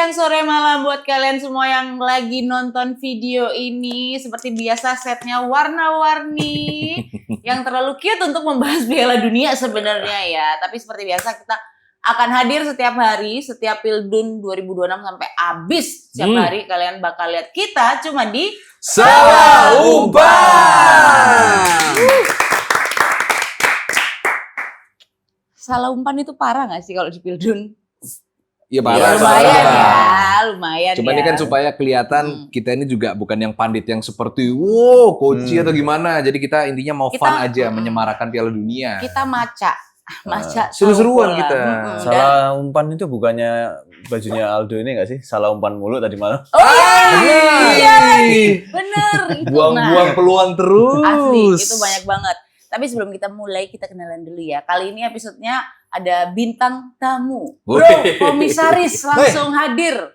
siang, sore, malam buat kalian semua yang lagi nonton video ini. Seperti biasa setnya warna-warni yang terlalu cute untuk membahas Piala Dunia sebenarnya ya. Tapi seperti biasa kita akan hadir setiap hari, setiap Pildun 2026 sampai habis. Setiap hari kalian bakal lihat kita cuma di Salah Umpan. Salah umpan itu parah gak sih kalau di Pildun? Ya parah. Lumayan Cuma ya. ini kan supaya kelihatan kita ini juga bukan yang pandit yang seperti coach atau gimana. Jadi kita intinya mau fun aja menyemarakan Piala Dunia. Kita maca seru-seruan kita. Salah umpan itu bukannya bajunya Aldo ini nggak sih? Salah umpan mulu tadi malam. Oh iya lagi. Bener. Buang-buang peluang terus. Asli, itu banyak banget. Tapi sebelum kita mulai, kita kenalan dulu ya. Kali ini episodenya ada bintang tamu. Bro, komisaris langsung hadir.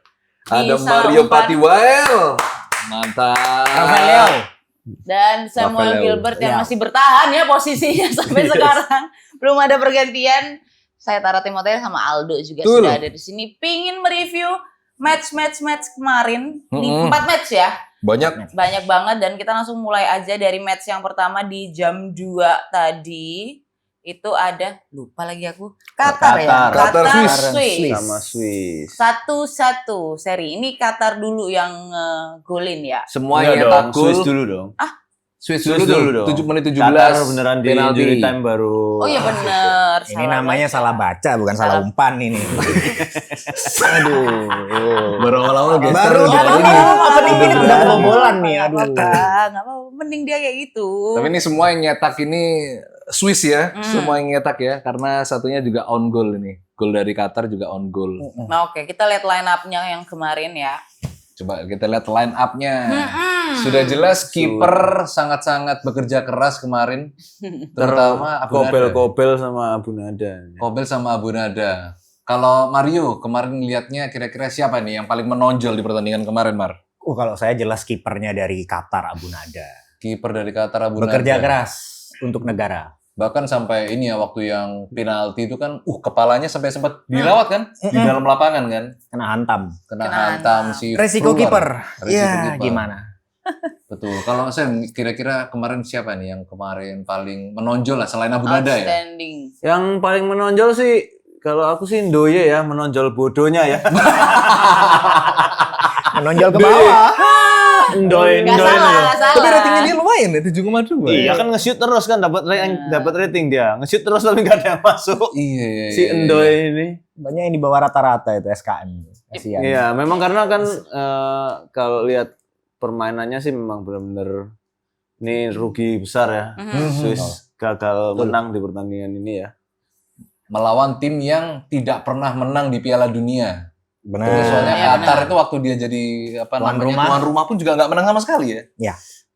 Ada Mario Patiwael. Mantap. Rafael. Dan Samuel Rafael. Gilbert yang masih bertahan ya posisinya sampai sekarang. Belum ada pergantian. Saya Tara Timothée sama Aldo juga sudah ada di sini. Pingin mereview match kemarin. 4 match ya. Banyak Banget dan kita langsung mulai aja dari match yang pertama di jam 2 tadi. Itu ada, lupa lagi aku, Qatar ya? Qatar, Swiss. Sama Swiss. 1-1 seri. Ini Qatar dulu yang golin ya? semuanya Enggak dong, takut. Swiss dulu dong. Swiss Swiss dulu dong. 7 menit 17. Qatar beneran di penalti. injury time baru. Oh iya bener. Ini namanya salah baca, bukan salah umpan ini. Aduh. Baru awal-awal Baru Nggak ini apa-apa. opening ini udah kebobolan nih, aduh. Nggak apa-apa, mending dia kayak gitu. Tapi ini semua yang nyetak ini Swiss ya, semua yang nyetak ya, karena satunya juga on goal ini. Gol dari Qatar juga on goal. Nah oke, kita lihat line up-nya yang kemarin ya. Coba kita lihat line up-nya. Sudah jelas kiper sangat-sangat bekerja keras kemarin, terutama Abu Nada. Kobel sama Abu Nada. Kobel sama Abu Nada. Kalau Mario kemarin lihatnya kira-kira siapa nih yang paling menonjol di pertandingan kemarin, Mar? Kalau saya jelas kipernya dari Qatar, Abu Nada. Kiper dari Qatar Abu Nada. Bekerja keras untuk negara. Bahkan sampai ini ya waktu yang penalti itu kan kepalanya sampai sempat dirawat kan di dalam lapangan kan. Kena hantam. Kena hantam si Resiko Fuller. kiper. Resiko Ya, kiper. gimana? Betul. Kalau saya kira-kira kemarin siapa nih yang kemarin paling menonjol lah selain Abu Nada ya? Outstanding. Yang paling menonjol sih kalau aku sih Ndoye ya, menonjol bodohnya ya. Menonjol ke bawah. Ndoye. Nggak salah. Tapi ratingnya dia lumayan ya 7,2. Iya kan nge-shoot terus kan dapat rating dia. Nge-shoot terus tapi nggak ada yang masuk. Iya. Si Ndoye ini. Banyak yang di bawah rata-rata itu SKM. Kasihan. Iya, memang karena kan kalau lihat permainannya sih memang benar-benar ini rugi besar ya. Swiss gagal menang di pertandingan ini ya. Melawan tim yang tidak pernah menang di Piala Dunia. Benar. Soalnya Iya, Qatar itu waktu dia jadi tuan rumah pun juga nggak menang sama sekali ya. Ya.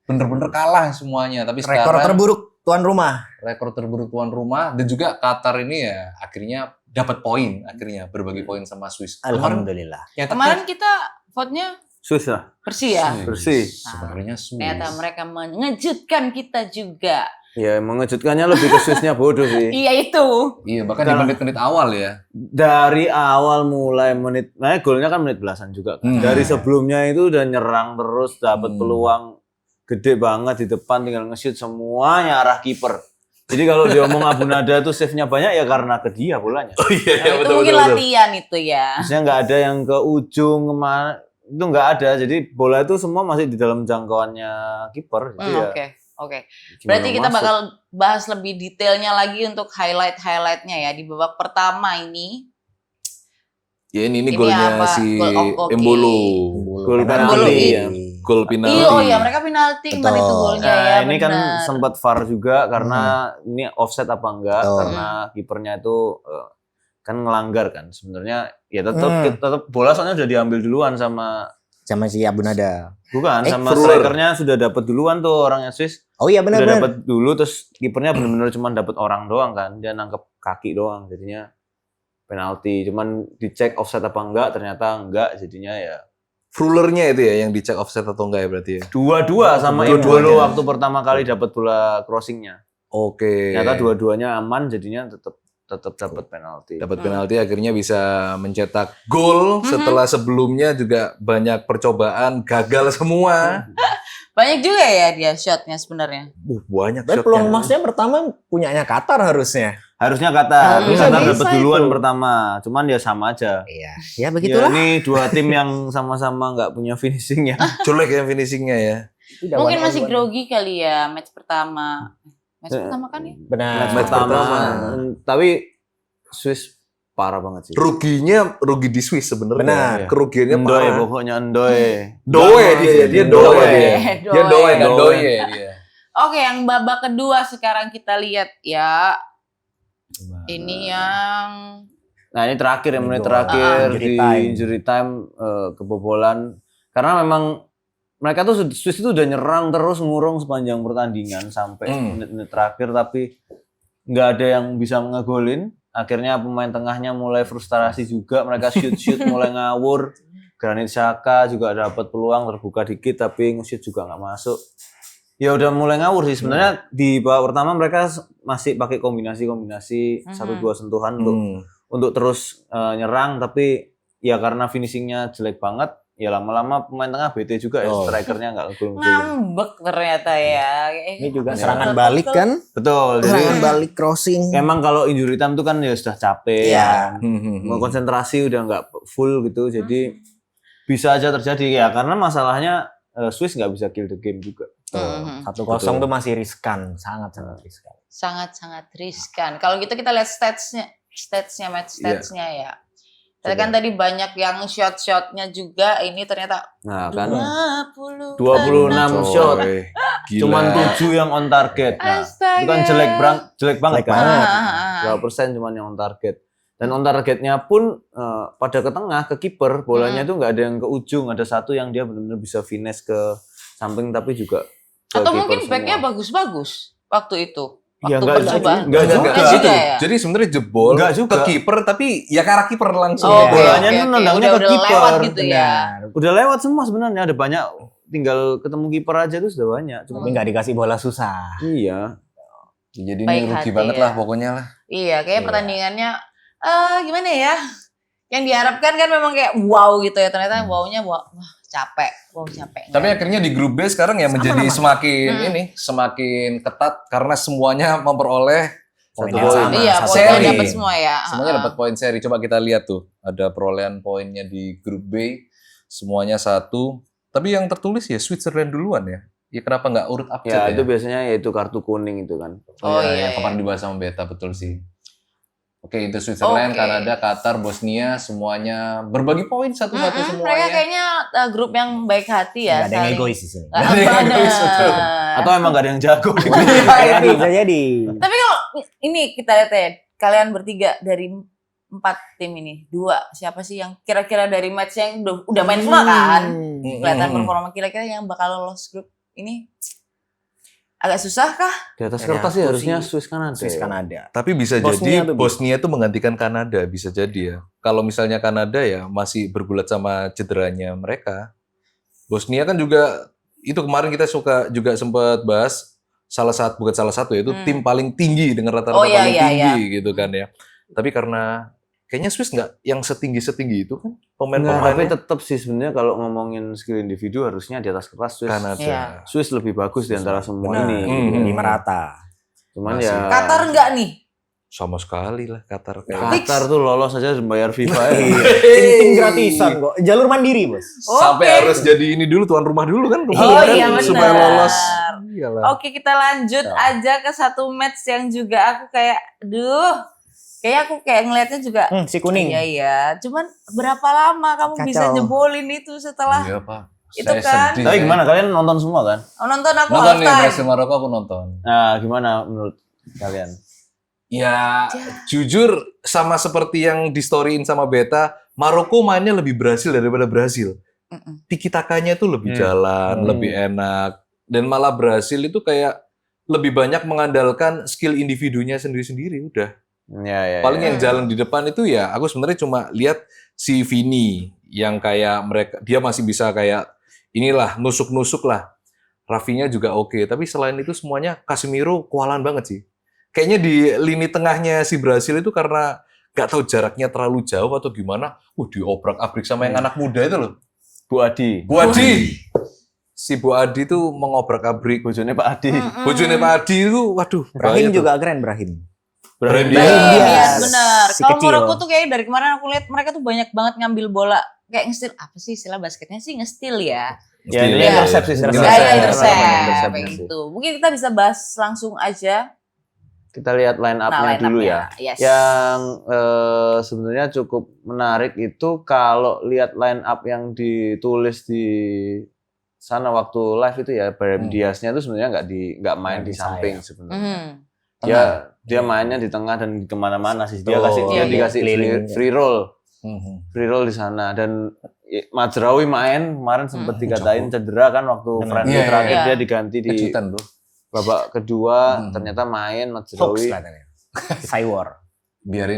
Bener-bener kalah semuanya. Tapi Rekor sekarang terburuk tuan rumah. rekor terburuk tuan rumah dan juga Qatar ini ya akhirnya dapat poin akhirnya berbagi poin sama Swiss. Alhamdulillah. Kemarin kita vote-nya Swiss lah. bersih ya. Bersih. Sebenarnya Swiss. Ternyata mereka mengejutkan kita juga. Ya mengejutkannya lebih ke Swissnya bodoh sih. Iya itu. Iya bahkan di menit-menit awal ya. Dari awal mulai menit, golnya kan menit belasan juga kan. Dari sebelumnya itu udah nyerang terus, dapat peluang gede banget di depan, tinggal nge-shoot semuanya arah kiper. Jadi kalau diomong Abu Nada tuh save-nya banyak ya karena ke dia bolanya. Oh iya Nah, itu mungkin latihan itu ya. Maksudnya nggak ada yang ke ujung kemana, itu nggak ada. Jadi bola itu semua masih di dalam jangkauannya kiper. Jadi ya Oke. gimana Berarti kita masuk. bakal bahas lebih detailnya lagi untuk highlight-highlightnya ya di babak pertama ini. Ya ini Ini golnya apa? si Gol Okoki. Embolo. Gol Embolo penalti ini. ya. Gol penalti. Iya, oh iya mereka penalti kemarin itu golnya Nah, ya. ini kan benar. sempat VAR juga karena ini offset apa enggak karena kipernya itu kan ngelanggar kan. Sebenarnya ya tetap bola soalnya udah diambil duluan sama Si Abu Nada. bukan sama Fuller. strikernya sudah dapat duluan tuh orangnya Swiss. Oh iya Udah benar-benar. dapat dulu terus kipernya benar-benar cuma dapat orang doang kan. Dia nangkep kaki doang jadinya penalti. Cuman dicek offset apa enggak ternyata enggak jadinya ya Fullernya itu ya yang dicek offset atau enggak ya berarti ya. dua-dua sama Dua-duanya. Embolo waktu pertama kali dapat bola crossingnya. Oke. Ternyata dua-duanya aman jadinya tetap tetap dapat penalti. Dapat penalti akhirnya bisa mencetak gol setelah sebelumnya juga banyak percobaan gagal semua. Banyak juga ya dia shotnya sebenarnya. Banyak Dan shotnya. peluang emasnya pertama punyanya Qatar harusnya. Harusnya Qatar, Bisa, Qatar bisa dapat duluan itu. pertama, cuman ya sama aja. Iya. Ya Ya, begitulah. ini dua tim yang sama-sama nggak punya finishing ya. Jelek ya finishingnya ya. Tidak Mungkin one on masih one. grogi kali ya match pertama. Match pertama kan ya? Benar. Match pertama. Tapi Swiss parah banget sih. Rugi di Swiss sebenarnya. Benar. Kerugiannya Endoy parah. pokoknya Endoy. Doe dia Doe. doe dia. Dia doe nggak Doe. doye dia. Oke, yang babak kedua sekarang kita lihat ya. Ini yang Nah ini terakhir ya, menit Gol. terakhir Injury di time. injury time kebobolan. Karena memang mereka tuh Swiss itu udah nyerang terus ngurung sepanjang pertandingan sampai menit-menit terakhir, tapi nggak ada yang bisa ngegolin. Akhirnya pemain tengahnya mulai frustrasi juga, mereka shoot mulai ngawur. Granit Xhaka juga dapat peluang terbuka dikit tapi nge-shoot juga nggak masuk. Ya udah mulai ngawur sih sebenarnya. Di babak pertama mereka masih pakai kombinasi 1-2 sentuhan untuk terus nyerang, tapi ya karena finishingnya jelek banget, ya lama-lama pemain tengah bete juga ya, strikernya nggak ngegolin. ngambek ternyata ya. Ini juga serangan balik kan? Betul. Serangan Jadi balik crossing. emang kalau injury time tuh kan ya sudah capek, Iya. mau konsentrasi udah nggak full gitu, jadi bisa aja terjadi ya karena masalahnya Swiss nggak bisa kill the game juga. 1-0 tuh masih riskan, sangat-sangat riskan. Sangat-sangat riskan. Kalau gitu kita lihat match statsnya ya. Kita kan Coba. tadi banyak yang shot-shotnya juga. Ini ternyata Nah kan 26 26 shot, Gila. cuman 7 yang on target. Nah, Astaga. itu kan jelek banget Jelek kan. banget. Berapa persen cuman yang on target. Dan on targetnya pun pada ke tengah ke kiper, bolanya itu nggak ada yang ke ujung, ada satu yang dia benar-benar bisa finesse ke samping tapi juga ke Atau kiper mungkin semua. backnya bagus-bagus waktu itu. Ya, Waktu nggak percobaan. juga. Nggak juga. juga ya? Jadi sebenarnya jebol Nggak juga. ke kiper tapi ya ke arah kiper langsung. Oh, Iya. Bolanya tuh nendangnya ke udah kiper. lewat gitu ya. Benar. Udah lewat semua sebenarnya, ada banyak, tinggal ketemu kiper aja tuh sudah banyak. Tapi Cuma nggak dikasih bola susah. iya. Jadi Baik ini rugi hati banget ya. lah pokoknya lah. Iya, kayak pertandingannya gimana ya? Yang diharapkan kan memang kayak wow gitu ya. Ternyata wownya wah capek. Wow capek. Tapi akhirnya di grup B sekarang ya menjadi semakin ketat karena semuanya memperoleh Poin satu yang poin. sama. iya, satu poinnya seri. dapat semua ya. Semuanya dapat poin seri. Coba kita lihat tuh, ada perolehan poinnya di grup B, semuanya 1. Tapi yang tertulis ya Switzerland duluan ya. Ya kenapa nggak urut Ya abjad itu biasanya yaitu kartu kuning itu kan. Oh, iya, yang kemarin iya. dibahas sama Beta, betul sih. Oke, itu Switzerland, Oke. Kanada, Qatar, Bosnia, semuanya berbagi poin satu-satu Mereka semuanya. kayaknya grup yang baik hati ya. Nggak ada yang saling- egois di sini. Ah, Nggak ada yang egois, betul. benar. Atau emang gak ada yang jago. Bisa jadi. Tapi kalau ini kita lihat ya, kalian bertiga dari 4 tim ini, 2 siapa sih yang kira-kira dari match yang udah main semua kan? Kelihatan performa kira-kira yang bakal lolos grup ini agak susah kah? Di atas Dari kertas sih aku harusnya sih, Swiss Kanada. Swiss Kanada. Tapi bisa Bosnia jadi tuh Bosnia itu menggantikan Kanada, bisa jadi ya. Kalau misalnya Kanada ya masih bergulat sama cederanya mereka. Bosnia kan juga, itu kemarin kita juga sempat bahas, bukan salah satu ya, itu tim paling tinggi dengan rata-rata Oh, iya, paling iya, tinggi gitu kan ya. Tapi karena kayaknya Swiss nggak yang setinggi itu kan Tapi pemain-pemainnya tetap sih sebenarnya kalau ngomongin skill individu harusnya di atas kertas Swiss. Kanada. Iya. Swiss lebih bagus di antara semua Benar. ini. Lima rata. Cuman Masih. ya Qatar enggak nih? Sama sekali lah Qatar kayak. Qatar tuh lolos aja bayar FIFA ya. Tim gratisan kok. Jalur mandiri, Bos. Sampai Oke. harus jadi ini dulu tuan rumah dulu kan Oh kemarin iya benar. supaya lolos. Iyalah. Oke, kita lanjut aja ke satu match yang juga aku kayak aku kayak ngelihatnya juga Si kuning. iya. Cuman berapa lama kamu bisa Kacau. nyebolin itu setelah Iya Pak. Itu Saya kan. sedih. Tapi gimana kalian nonton semua kan? nonton aku Nonton nih halftime. Brasil Maroko aku nonton. Nah, gimana menurut kalian? Ya jujur sama seperti yang di storyin sama Beta, Maroko mainnya lebih berhasil daripada Brasil. Tiki takanya tuh lebih jalan, lebih enak. Dan malah Brasil itu kayak lebih banyak mengandalkan skill individunya sendiri-sendiri udah. Ya. Paling yang jalan di depan itu ya aku sebenarnya cuma lihat si Vini yang kayak mereka dia masih bisa kayak inilah nusuk-nusuk lah. Rafinya juga oke, tapi selain itu semuanya Casemiro kualan banget sih. kayaknya di lini tengahnya si Brasil itu karena nggak tahu jaraknya terlalu jauh atau gimana, diobrak-abrik sama yang anak muda itu loh. Bu Adi. Bu Adi. Si Bu Adi tuh mengobrak-abrik Bojone Pak Adi. bojone Pak Adi itu, waduh. Brahim bahaya juga tuh. keren, Brahim. Brahim Iya, Diaz. benar. Si Kalau kecil. Maroko tuh kayak dari kemarin aku lihat mereka tuh banyak banget ngambil bola. Kayak ngestil, apa sih istilah basketnya sih ngestil ya? Ya, ini Iya, intercept sih Ya, sebenarnya. ya, Intercept. intercept. Kayak gitu. Mungkin kita bisa bahas langsung aja. Kita lihat line up-nya Line dulu up-nya. ya. Yes. Yang sebenarnya cukup menarik itu kalau lihat line up yang ditulis di sana waktu live itu ya, Brahim Diaz-nya itu sebenarnya nggak main di samping sebenarnya. Dia mainnya di tengah dan di kemana-mana sih. Dia dikasih free roll. Free roll di sana. Dan Mazraoui main kemarin sempat dikatain cedera kan waktu friendly terakhir dia diganti di Kejutan, Bro. babak kedua, ternyata main Hoax Mazraoui. katanya. Cywar. Biar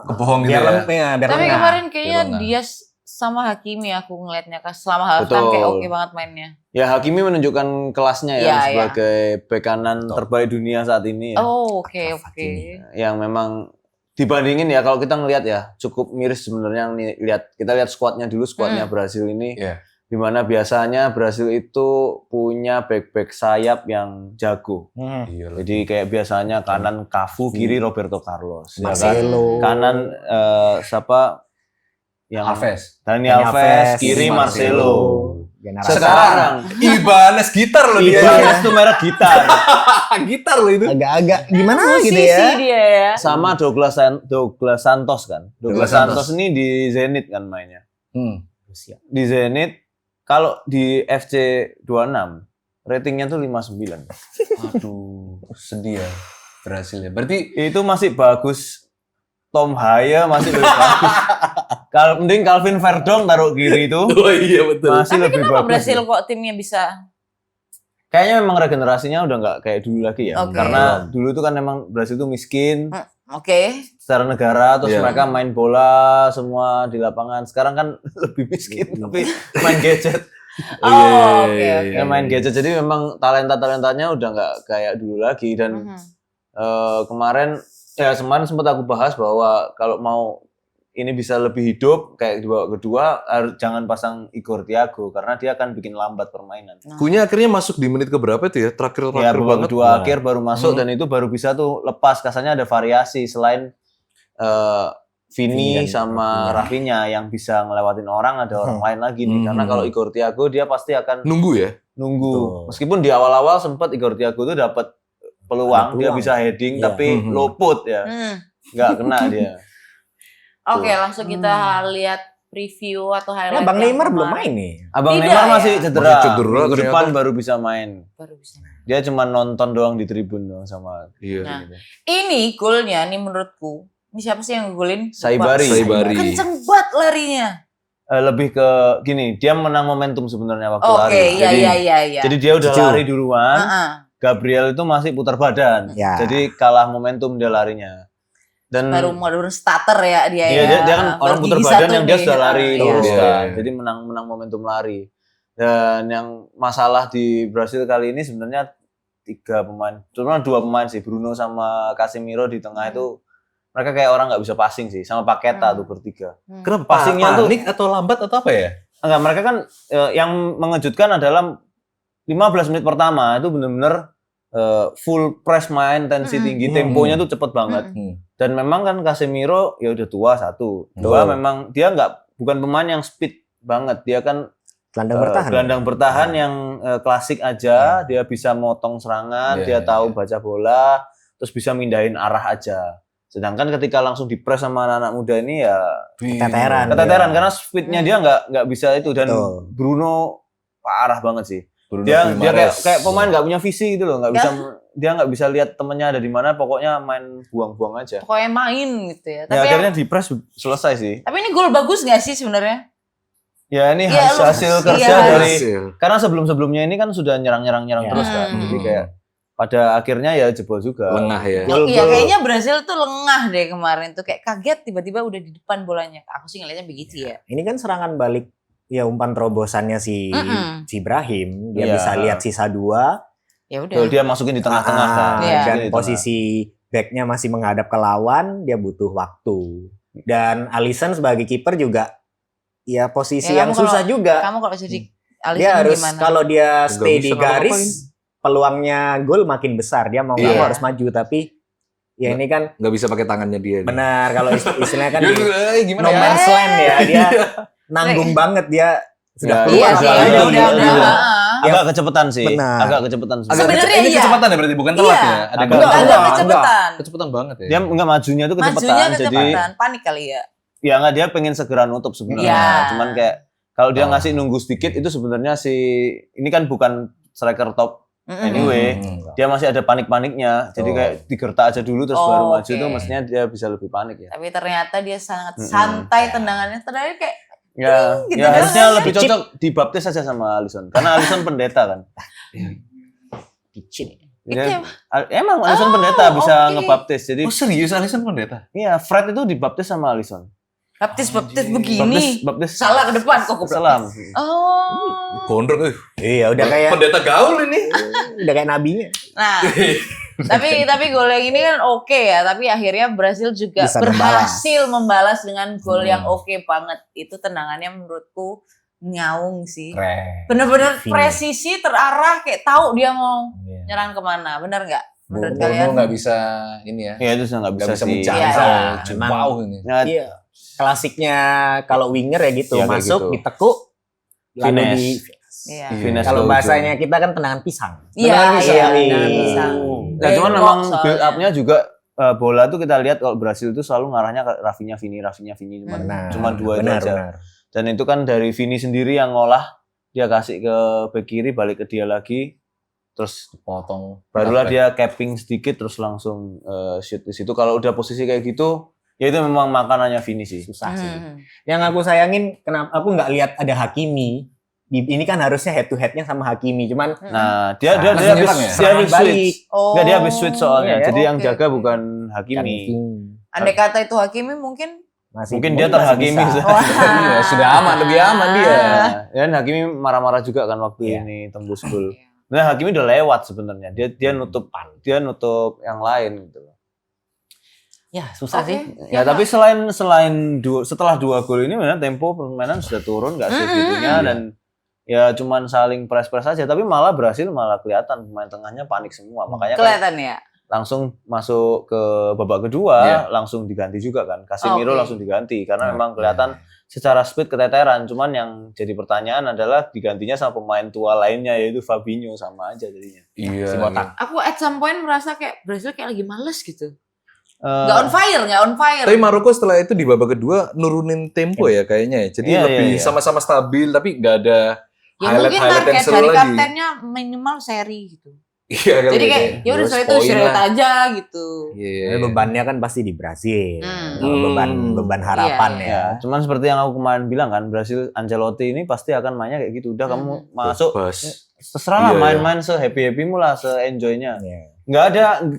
kebohong gitu Biar ya. biar Tapi lengah. kemarin kayaknya Biar dia sama Hakimi aku ngelihatnya selama halftime Betul. kayak oke banget mainnya. Ya Hakimi menunjukkan kelasnya ya Iya, sebagai bek kanan terbaik dunia saat ini ya. Oh, oke. Yang memang dibandingin ya kalau kita ngelihat ya cukup miris sebenarnya kita lihat skuadnya dulu, skuadnya Brasil ini. Iya. Di mana biasanya Brasil itu punya bek-bek sayap yang jago. Iya, Jadi kayak biasanya kanan Cafu, kiri Roberto Carlos. Ya kan? Marcelo. Kanan siapa yang Alves. Dani Alves, kiri Marcelo. Generasi. Sekarang Ibanez gitar loh dia. Ibanez tuh merek gitar. Gitar loh itu. Agak-agak gimana gitu Musisi ya. dia ya. Sama Douglas Santos kan. Douglas Santos ini di Zenit kan mainnya. Di Zenit kalau di FC 26 ratingnya tuh 59. Aduh, sedih ya Brasil ya. Berarti Itu masih bagus. Tom Haya masih lebih bagus. Mending Calvin Verdong taruh kiri itu. oh iya betul. Masih Tapi lebih kenapa bagus. Brasil kok timnya bisa? Kayaknya memang regenerasinya udah nggak kayak dulu lagi ya. Oke. Karena dulu itu kan memang Brasil itu miskin Oke. secara negara, terus Iya. mereka main bola semua di lapangan. Sekarang kan lebih miskin tapi main gadget. Oh, oke. Ya main gadget. Jadi memang talentanya udah nggak kayak dulu lagi. Dan kemarin sempat aku bahas bahwa kalau mau ini bisa lebih hidup kayak di babak kedua jangan pasang Igor Thiago karena dia akan bikin lambat permainan. Kunya akhirnya masuk di menit keberapa itu ya? Terakhir Ya babak banget. kedua akhir baru masuk dan itu baru bisa tuh lepas. Kasarnya ada variasi selain Vini sama Rafinha yang bisa ngelewatin orang, ada orang lain lagi nih. Karena kalau Igor Thiago dia pasti akan Nunggu ya? nunggu. Betul. Meskipun di awal-awal sempat Igor Thiago tuh dapat peluang, dia bisa heading tapi low put ya. Nggak kena dia. Oke, langsung kita lihat preview atau highlight. Bang yang Neymar belum kemarin. main nih. Abang Tidak, Neymar ya? masih cedera. Masih cedera Minggu depan ternyata. baru bisa main. Baru bisa. Dia cuma nonton doang di tribun doang sama Iya. Nah, ini golnya nih menurutku. Ini siapa sih yang ngegolin? Saibari. Kenceng banget larinya. Lebih ke gini, dia menang momentum sebenarnya waktu Oke, lari. iya. Jadi dia udah Cucu. lari duluan. Heeh. Gabriel itu masih putar badan. Ya. Jadi kalah momentum dia larinya. Dan Baru starter ya dia iya, ya. dia kan orang Baru putar gigi badan satu yang dia nih. sudah lari Iya. terus Iya, kan. iya. Jadi menang momentum lari. Dan yang masalah di Brasil kali ini sebenarnya 3 pemain. Cuma 2 pemain sih, Bruno sama Casemiro di tengah itu mereka kayak orang nggak bisa passing sih, sama Paqueta tuh bertiga. Kenapa? Passingnya tuh- Panik atau lambat atau apa ya? Enggak, mereka kan yang mengejutkan adalah 15 menit pertama itu benar-benar full press main, tensi tinggi, temponya tuh cepet banget. Dan memang kan Casemiro ya udah tua satu, dua memang dia bukan pemain yang speed banget, dia kan Gelandang bertahan. gelandang bertahan yang klasik aja, dia bisa motong serangan, dia tahu baca bola, terus bisa mindahin arah aja. Sedangkan ketika langsung dipres sama anak-anak muda ini ya Keteteran. keteteran karena speednya dia nggak bisa itu. Dan Betul. Bruno parah banget sih. Bruno Dia Guimaraes. kayak pemain nggak punya visi gitu loh, dia nggak bisa lihat temennya ada di mana, pokoknya main buang-buang aja. Pokoknya main gitu ya. Ya Tapi akhirnya dipres selesai sih. tapi ini gol bagus nggak sih sebenarnya? Ya ini Iya, hasil kerja iya. dari Hasil. karena sebelum-sebelumnya ini kan sudah nyerang Ya. terus kan. Hmm. Jadi kayak pada akhirnya ya jebol juga. Lengah ya. Iya, kayaknya Brasil tuh lengah deh kemarin tuh, kayak kaget tiba-tiba udah di depan bolanya. Aku sih ngeliatnya begitu ya. Ini kan serangan balik ya umpan terobosannya si Brahim. Dia Iya. bisa lihat sisa 2. Ya Tuh, udah. dia masukin di tengah-tengah kan. Iya. Dan Di tengah. posisi backnya masih menghadap ke lawan, dia butuh waktu. Dan Alisson sebagai kiper juga ya posisi Ya, yang kamu susah kalau- juga. Kamu kalau jadi Dia Alisson harus gimana? kalau dia Nggak stay bisa di ngapa-ngapain. garis, peluangnya gol makin besar. Dia mau nggak Iya. mau harus maju, tapi ya ini kan Nggak bisa pakai tangannya dia. nih. benar kalau istilahnya kan Ya, di gimana no ya? man's land ya, dia nanggung banget, dia sudah Ya, keluar Iya Keluar sih, sekali, udah, iya, iya. heeh. Agak kecepatan sih. Benar. Agak kecepatan sih. Agak Sebenarnya ini iya. kecepatan ya berarti bukan telat Iya. ya. Ada Agak- Enggak, kecepatan. agak enggak. kecepatan. Kecepatan banget ya. Dia enggak majunya tuh kecepatan. Majunya Jadi kecepatan, panik kali ya. ya enggak, dia pengen segera nutup sebenarnya. Iya. Cuman kayak kalau dia Oh. ngasih nunggu sedikit itu sebenarnya si ini kan bukan striker top anyway. Dia masih ada panik-paniknya. Jadi Oh. kayak digertak aja dulu terus Oh, baru maju oke. tuh mestinya dia bisa lebih panik ya. Tapi ternyata dia sangat Mm-mm. santai tendangannya. Tendangannya kayak Ya, gitu ya kan. harusnya lebih cocok dibaptis aja sama Alisson. Karena Alisson pendeta kan. kecil. Dia- Oke. emang Alisson pendeta bisa oke. ngebaptis. Jadi Oh serius Alisson pendeta? iya, Fred itu dibaptis sama Alisson. baptis Baptis, begini. baptis Salah ke depan kok goblok. selam. Oh. Gondrong. Iya, udah kayak Pendeta gaul ini. udah kayak nabinya. Nah, tapi gol yang ini kan oke ya, tapi akhirnya Brasil juga Bisa berhasil membalas dengan gol Hmm. yang oke banget. Itu tendangannya menurutku nyaung sih. Keren. Bener-bener Fini. presisi, terarah, kayak tahu dia mau Iya. nyerang kemana. Bener nggak? Menurut Bono kalian? nggak bisa ini ya. Ya itu sudah nggak bisa Nggak bisa sih. menjangkau. Iya. Wow ini. Ya, Iya. Klasiknya kalau winger ya gitu, Iya, kayak masuk gitu. ditekuk lalu Finesse. di Iya. Finesse kalau ke bahasanya ujung. kita kan tendangan pisang. Iya, Tendangan pisang. iya, Iya. tendangan pisang. Nah, cuman Bengkok memang soalnya. build up-nya juga bola tuh kita lihat kalau Brasil itu selalu ngarahnya ke Rafinha Vini cuman Benar. cuman dua itu benar, aja. benar. Dan itu kan dari Vini sendiri yang ngolah, dia kasih ke bek kiri, balik ke dia lagi, terus Potong. barulah dia capping sedikit terus langsung shoot di situ. Kalau udah posisi kayak gitu, ya itu memang makanannya Vini sih. Susah sih. Hmm. Yang aku sayangin kenapa aku nggak lihat ada Hakimi. Ini kan harusnya head to headnya sama Hakimi, cuman Nah, dia Langsung habis nyerang ya? dia habis balik. switch. Oh. Nggak, dia habis switch soalnya. Iya, Jadi yang oke, jaga oke. bukan Hakimi. Andai kata itu Hakimi mungkin. Mungkin dia terhakimi. bisa. Wah. Iya, sudah aman, lebih aman dia. Nah, dan Hakimi marah-marah juga kan waktu Iya. ini tembus gol. Nah, Hakimi udah lewat sebenarnya. Dia nutup yang lain gitu loh. Ya, susah Oke. sih. Ya, tapi setelah dua gol ini memang tempo permainan sudah turun nggak segitunya dan ya cuman saling press aja, tapi malah Brasil malah kelihatan pemain tengahnya panik semua. Makanya kan Kelihatan ya. langsung masuk ke babak kedua, Iya. langsung diganti juga kan. Casemiro Oke. langsung diganti karena memang kelihatan secara speed keteteran. Cuman yang jadi pertanyaan adalah digantinya sama pemain tua lainnya yaitu Fabinho, sama aja jadinya. Iya. Si botak. Aku at some point merasa kayak Brasil kayak lagi males gitu. Eh, Nggak on fire. Tapi Maroko setelah itu di babak kedua nurunin tempo ya kayaknya ya. Jadi Iya, lebih iya. sama-sama stabil tapi nggak ada Ya mungkin highlight yang target seru dari lagi. kaptennya minimal seri gitu. Iya kali Jadi gitu kayak ya udah Dua setelah itu poin istirahat lah. aja gitu. Iya. Tapi bebannya kan pasti di Brasil. Hmm. Beban harapan Iya, ya. Ya, cuman seperti yang aku kemarin bilang kan, Brasil Ancelotti ini pasti akan mainnya kayak gitu. Udah kamu masuk, Bebas. terserah lah Iya, main-main se-happy-happymu lah, se-enjoynya. Iya.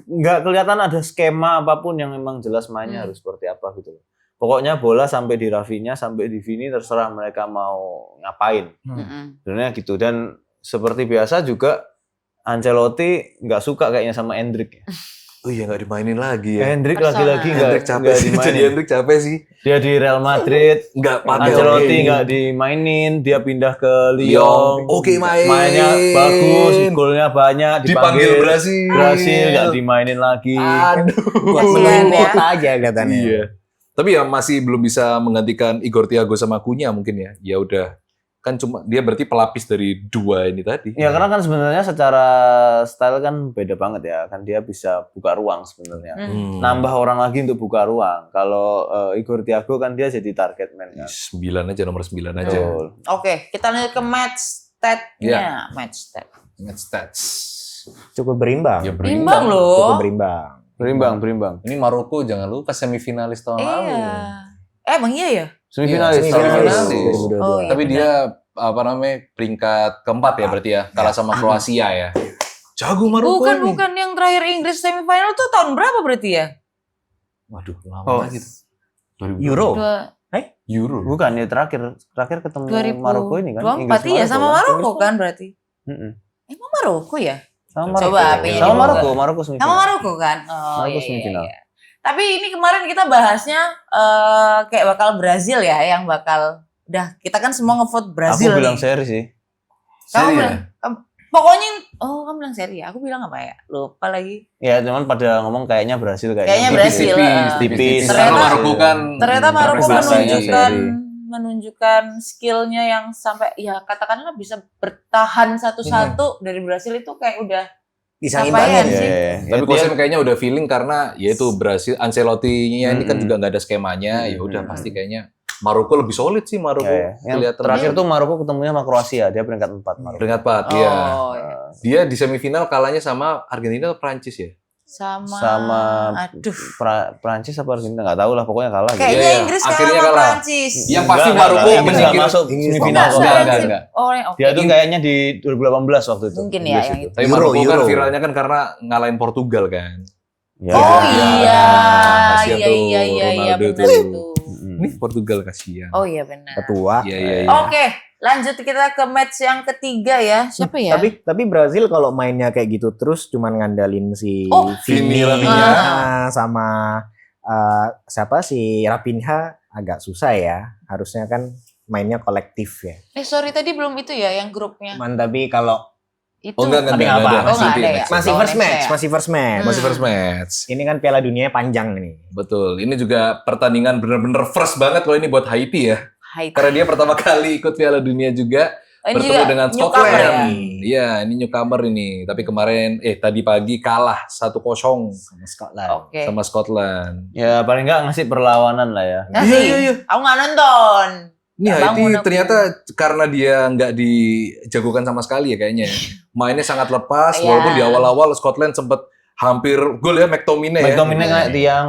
Nggak kelihatan ada skema apapun yang memang jelas mainnya harus seperti apa gitu loh. Pokoknya bola sampai di Rafinha, sampai di Vini, terserah mereka mau ngapain. Mm-mm. Sebenarnya gitu. Dan seperti biasa juga Ancelotti nggak suka kayaknya sama Endrick. Oh iya nggak dimainin lagi ya. Endrick Persona. lagi-lagi nggak Hendrik capek sih. dimainin. Jadi Hendrik capek sih. Dia di Real Madrid, Nggak pakai. Ancelotti oke. nggak dimainin, dia pindah ke Lyon. Lyon. Oke main. Mainnya bagus, golnya banyak, Dipanggil Brasil. Brasil nggak dimainin lagi. Aduh. Buat Kasihan menang ya. kota aja kelihatannya. Iya. Tapi ya masih belum bisa menggantikan Igor Thiago sama Cunha mungkin ya. Ya udah. Kan cuma dia berarti pelapis dari dua ini tadi. Ya karena kan sebenarnya secara style kan beda banget ya. Kan dia bisa buka ruang sebenarnya. Hmm. Nambah orang lagi untuk buka ruang. Kalau Igor Thiago kan dia jadi target man kan. 9 aja, nomor 9 aja. Betul. Oke, kita lanjut ke match stat-nya. Iya. Match stat. Match stats. Cukup berimbang. Ya Imbang Cukup loh. berimbang. Berimbang. Ini Maroko jangan lupa semifinalis tahun lalu. Iya. Emang iya ya? Semifinalis. Iya, tahun lalu. semifinalis. Oh, iya. Tapi dia apa namanya peringkat keempat ya berarti ya, kalah sama Kroasia ya. Jago Maroko ini. Bukan yang terakhir Inggris semifinal tuh tahun berapa berarti ya? Waduh, Oh. lama lagi tuh. 2000. Euro. Euro. Bukan ya terakhir ketemu Maroko ini kan. 2024 iya sama kan? Maroko kan berarti. Mm-mm. Emang Maroko ya? Sama Coba, Maroko. pengen Sama dibuka. Maroko semifinal. Sama Maroko kan? Oh Maroko iya, iya, semifinal. iya. Tapi ini kemarin kita bahasnya kayak bakal Brazil ya yang bakal. Udah, kita kan semua ngevote Brazil Aku bilang nih. seri sih. Kamu Seri bilang, pokoknya, kamu bilang seri ya? Aku bilang apa ya? Lupa lagi. Ya cuman pada ngomong kayaknya Brasil Kayaknya Tipis. Brasil. tipis. Ternyata- Karena Maroko kan Ternyata Maroko representasinya menunjukkan skillnya yang sampai ya katakanlah bisa bertahan satu-satu dari Brasil itu kayak udah Bisa Capaian imbangin. sih. Tapi Kosen kayaknya udah feeling karena yaitu Brasil, Ancelotti-nya ini kan juga nggak ada skemanya, ya udah pasti kayaknya Maroko lebih solid sih Maroko. Yang Kelihatan terakhir tuh Maroko ketemunya sama Kroasia, dia peringkat 4 Maroko. peringkat 4, iya. iya. Dia di semifinal kalahnya sama Argentina atau Prancis ya? Sama aduh. Prancis apa Argentina nggak tahu lah, pokoknya kalah gitu. Kayaknya Iya, Inggris akhirnya kalah sama kalah. Prancis. Yang pasti Enggak, Maroko Inggris nggak menyingkir- masuk Inggris semifinal. Enggak, enggak, Prancis. enggak. Oh, yang oke. Dia tuh kayaknya di 2018 waktu itu. Mungkin ya Inggris yang itu. itu. Tapi Euro, Maroko kan Euro. viralnya kan karena ngalahin Portugal kan. Ya. Oh Iya, iya, kasihan iya, tuh iya, iya, iya, Ronaldo benar tuh. itu. Ini Portugal kasihan. Oh iya benar. Ketua. Iya, iya, iya. Oke, lanjut kita ke match yang ketiga ya. Siapa ya? Tapi Brazil kalau mainnya kayak gitu terus cuman ngandalin si Oh, Vini, Vini Rafinha. sama siapa si Rapinha agak susah ya. Harusnya kan mainnya kolektif ya. Sorry tadi belum itu ya yang grupnya. Cuman tapi kalau Itu. Oh enggak, Tapi enggak apa? ada. Oh, nggak ada ya? masih Oh, first next match, ya. masih first match. Masih first match. Ini kan Piala Dunianya panjang nih. Betul. Ini juga pertandingan bener-bener first banget kalau ini buat Haiti ya. Haiti. Karena dia pertama kali ikut Piala Dunia juga. Ini Bertemu juga dengan newcomer ya? Scotland. Iya, ini newcomer ini. Tapi kemarin, tadi pagi kalah 1-0 Sama Scotland. Oke. sama Scotland. Ya paling nggak ngasih perlawanan lah ya. Nah, sih, Aku nggak nonton. Ini Nggak Haiti bangun aku. ternyata karena dia nggak dijagokan sama sekali ya kayaknya. Mainnya sangat lepas, Iya. walaupun di awal-awal Scotland sempat hampir gol ya McTominay ya. McTominay kena tiang.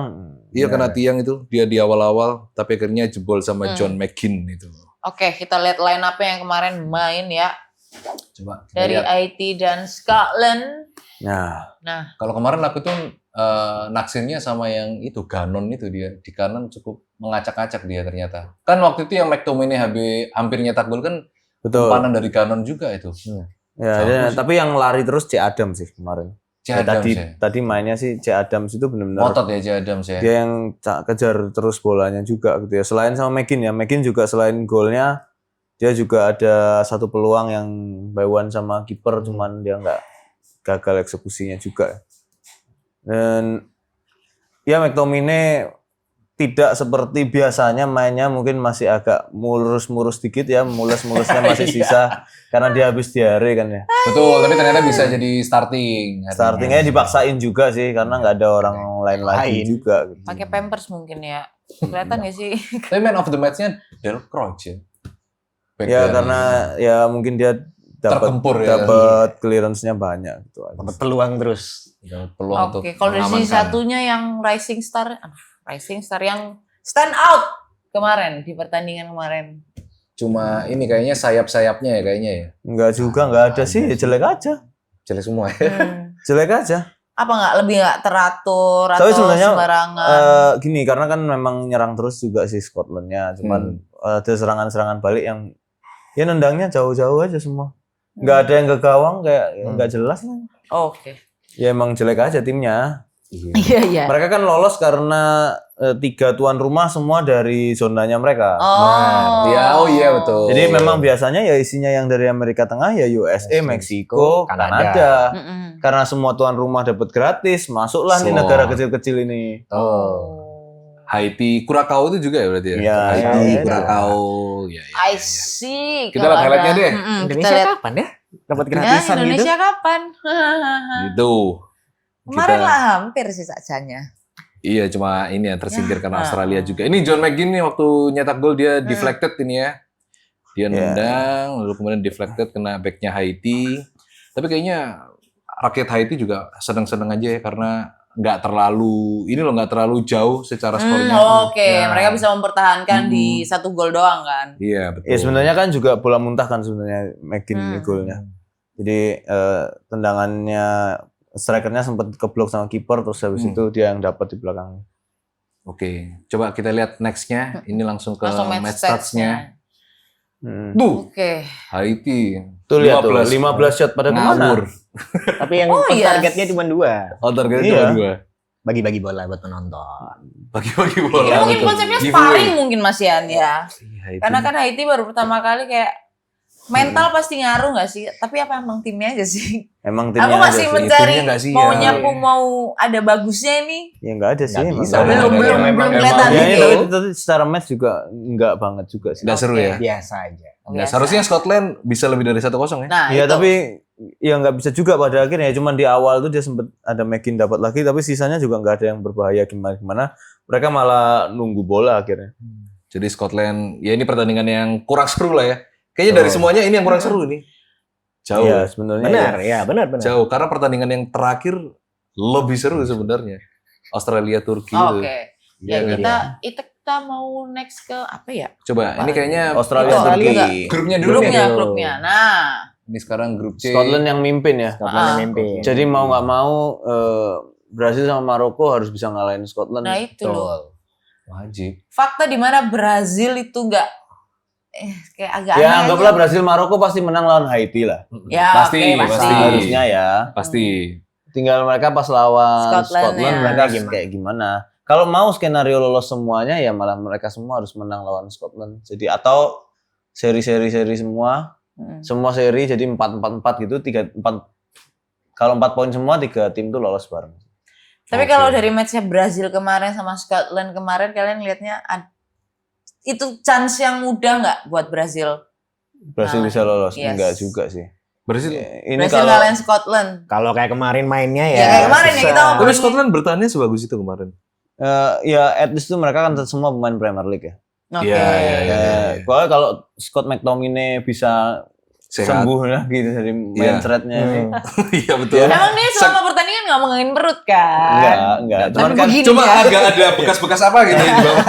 Iya kena tiang itu dia di awal-awal, tapi akhirnya jebol sama Hmm. John McGinn itu. Oke, kita lihat line up yang kemarin main ya. Coba kita Dari lihat. Haiti dan Scotland. Nah, Nah, Kalau kemarin aku tuh naksirnya sama yang itu Ganon itu, dia di kanan cukup mengacak-acak dia ternyata. Kan waktu itu yang McTominay hampir nyetak gol kan betul. panan dari Ganon juga itu. Ya, Jago dia- sih. tapi yang lari terus C Adams sih kemarin. C. Ya, Adams tadi ya. tadi mainnya sih C Adams itu benar-benar Ngotot ya C. Adams ya. dia yang kejar terus bolanya juga gitu ya. Selain sama McGinn ya, McGinn juga selain golnya dia juga ada satu peluang yang by one sama kiper, cuman dia nggak gagal eksekusinya juga. Dan ya McTominay tidak seperti biasanya mainnya, mungkin masih agak mulus-mulus dikit ya, mulus-mulusnya masih sisa karena dia habis diare kan ya. Betul, tapi ternyata bisa jadi starting. Startingnya dipaksain juga sih karena nggak ada orang lain lagi Lain. juga. Gitu. pakai Pampers mungkin ya. Kelihatan nggak sih? Tapi man of the match-nya Del Cruyff ya. Back Ya dari- karena ya mungkin dia Tergempur ya. dapat clearance-nya banyak gitu aja. Dapat peluang terus. dapat peluang untuk Oke, kalau dari sisi mengamankan. satunya yang rising star yang stand out kemarin di pertandingan kemarin. Cuma ini kayaknya sayap-sayapnya ya kayaknya ya. Enggak juga, enggak ada sih, jelek aja. Jelek semua ya. Jelek aja. Apa lebih nggak teratur Tapi atau sebenarnya, sembarangan? Gini, karena kan memang nyerang terus juga sih Scotland-nya, cuman ada serangan-serangan balik yang ya nendangnya jauh-jauh aja semua. Enggak ada yang ke gawang kayak enggak jelas lah. Oke. Ya emang jelek aja timnya. Iya iya. Mereka kan lolos karena 3 tuan rumah semua dari zonanya mereka. Oh. Ya, oh iya betul. Jadi memang biasanya ya isinya yang dari Amerika Tengah ya USA, Meksiko, Kanada. Mm-mm. Karena semua tuan rumah dapat gratis, masuklah nih Semua. negara kecil-kecil ini. Oh. Haiti, Curacao itu juga ya berarti ya? Iya, Haiti, iya. Curacao. Ya, ya, I ya. see. Kita Kalau lihat highlight-nya ada- deh. Mm-mm, kita Indonesia lihat. kapan ya? Dapat Ya, gratisan Indonesia gitu. kapan? Gitu. Kemarin Kita- lah hampir sih sajanya. Iya, cuma ini ya tersingkir Ya. karena Australia juga. Ini John McGinn nih waktu nyetak gol dia deflected ini ya. Dia nendang, lalu kemudian deflected kena backnya Haiti. Tapi kayaknya rakyat Haiti juga seneng-seneng aja ya karena nggak terlalu jauh secara skornya. Oke, Ya. mereka bisa mempertahankan di 1 gol doang kan. Iya betul. Ya sebenarnya kan juga bola muntah kan sebenarnya McGinn golnya. Jadi tendangannya strikernya sempat keblok sama kiper, terus habis itu dia yang dapat di belakang. Oke, coba kita lihat nextnya. Ini langsung ke Langsung match stats-nya. stats-nya. Tuh, Oke. Haiti. Tuh lihat tuh, 15 shot pada kemana? ngawur. Tapi yang Oh, iya. targetnya cuma 2. Oh, targetnya Iya. cuma 2. Bagi-bagi bola buat penonton. Bagi-bagi Ini bola. mungkin betul. konsepnya Giveaway. sparring mungkin Mas Yan ya. Iya, itu. Karena kan Haiti baru pertama kali kayak mental pasti ngaruh nggak sih? Tapi apa emang timnya aja sih? Emang timnya Aku aja masih sih. mencari Timnya nggak sih, mau ya. nyapu mau ada bagusnya ini. Ya nggak ada sih. Nggak emang bisa. nggak ada. Belum Memang- kelihatan memang- Ya, gitu. tapi secara match juga nggak banget juga sih. Nggak seru Oke. ya. Biasa aja. Nah, Biasa. seharusnya Scotland bisa lebih dari 1-0 ya. Nah, Iya itu. tapi ya nggak bisa juga pada akhirnya. Cuman di awal tuh dia sempet ada McGinn dapat lagi, tapi sisanya juga nggak ada yang berbahaya gimana. Mereka malah nunggu bola akhirnya. Jadi Scotland, ya ini pertandingan yang kurang seru lah ya. Kayaknya dari semuanya ini yang kurang seru ini. Jauh. Iya sebenarnya. Benar, ya. ya benar. Jauh. Karena pertandingan yang terakhir lebih seru sebenarnya. Australia Turki itu. Oke. Iya Ya kan? kita mau next ke apa ya? Coba, ini kayaknya Australia Australia Turki. nggak? grupnya dulu nih. Grupnya. Nah, Ini sekarang grup C. Scotland yang mimpin ya. Scotland yang mimpin. Jadi mau nggak mau Brasil sama Maroko harus bisa ngalahin Scotland. nah itu loh. Wajib. Fakta di mana Brazil itu nggak kayak agak Ya aneh anggaplah aja. Brasil Maroko pasti menang lawan Haiti lah. Ya, Pasti, oke, pasti. Harusnya ya. Pasti. Tinggal mereka pas lawan Scotland, Scotland, ya. mereka Gimana? kayak gimana. Kalau mau skenario lolos semuanya ya malah mereka semua harus menang lawan Scotland. Jadi atau seri-seri semua, semua seri jadi 4-4-4 gitu, 3-4. Kalau 4 poin semua 3 tim tuh lolos bareng. Tapi Oke. kalau dari matchnya Brazil kemarin sama Scotland kemarin, kalian lihatnya itu chance yang mudah nggak buat Brazil? Brasil bisa lolos, yes. enggak juga sih. Brazil. Ini Brazil kalau ngalahin Scotland. Kalau kayak kemarin mainnya Ya, ya. kayak kemarin ya, susah. kita ngomong- Tapi Scotland bertahannya sebagus itu kemarin. ya at least tuh mereka kan semua pemain Premier League ya. Oke. Iya, iya, iya. Kalau Scott McTominay bisa Sehat. sembuh lagi dari Iya. mindsetnya ini. Iya betul. Emang dia selama pertandingan nggak ngomongin perut kan? Enggak. Tapi Cuman kan begini Cuma ya. agak ada bekas-bekas apa gitu di bawah.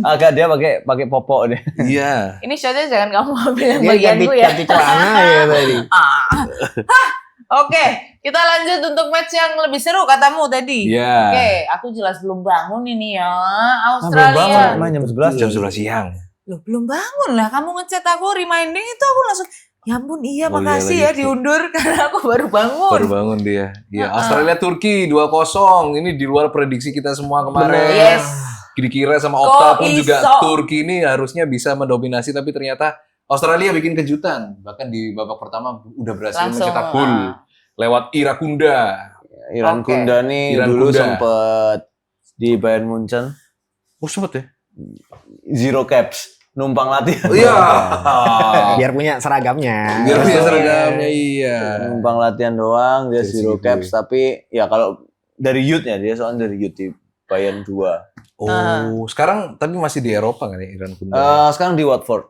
agak dia pakai popok deh. Iya. Ini shotnya jangan kamu ambil yang Dia bagian gue ya. ganti celana ya tadi. Oke, kita lanjut untuk match yang lebih seru katamu tadi. Iya. Oke, aku jelas belum bangun ini ya. Belum Australia. bangun, main jam 11. Jam 11 siang. Loh, belum bangun lah. Kamu ngechat aku reminding itu aku langsung, ya ampun iya Oh, iya makasih lagi. ya diundur karena aku baru bangun. Baru bangun dia. Iya, Australia Turki 2-0. Ini di luar prediksi kita semua kemarin. Yes. Dikira sama Kok Opta pun juga iso? Turki ini harusnya bisa mendominasi, tapi ternyata Australia bikin kejutan. Bahkan di babak pertama udah berhasil Langsung, mencetak gol lewat Irakunda. Iran Oke. Kunda nih Iran dulu Kunda. sempet di Bayern Munchen Oh, sempet ya? zero caps numpang latihan. Iya. Biar punya seragamnya. Biar punya seragamnya, iya. Numpang latihan doang dia Jadi zero segitu caps ya. tapi ya kalau dari youth-nya dia soalnya dari youth di Bayern 2. Oh, sekarang tapi masih di Eropa kan ya Iran Kunda? Sekarang di Watford.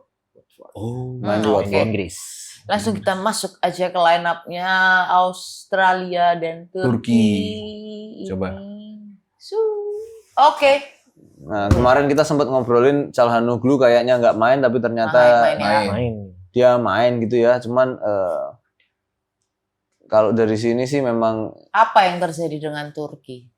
Oh, Main di Oke. Watford. Inggris. Langsung kita masuk aja ke line up-nya Australia dan Turki. Turki. Coba. Oke. Nah, kemarin kita sempat ngobrolin Calhanoglu kayaknya nggak main tapi ternyata Main ya. Main. dia main gitu ya. Cuman kalau dari sini sih memang Apa yang terjadi dengan Turki?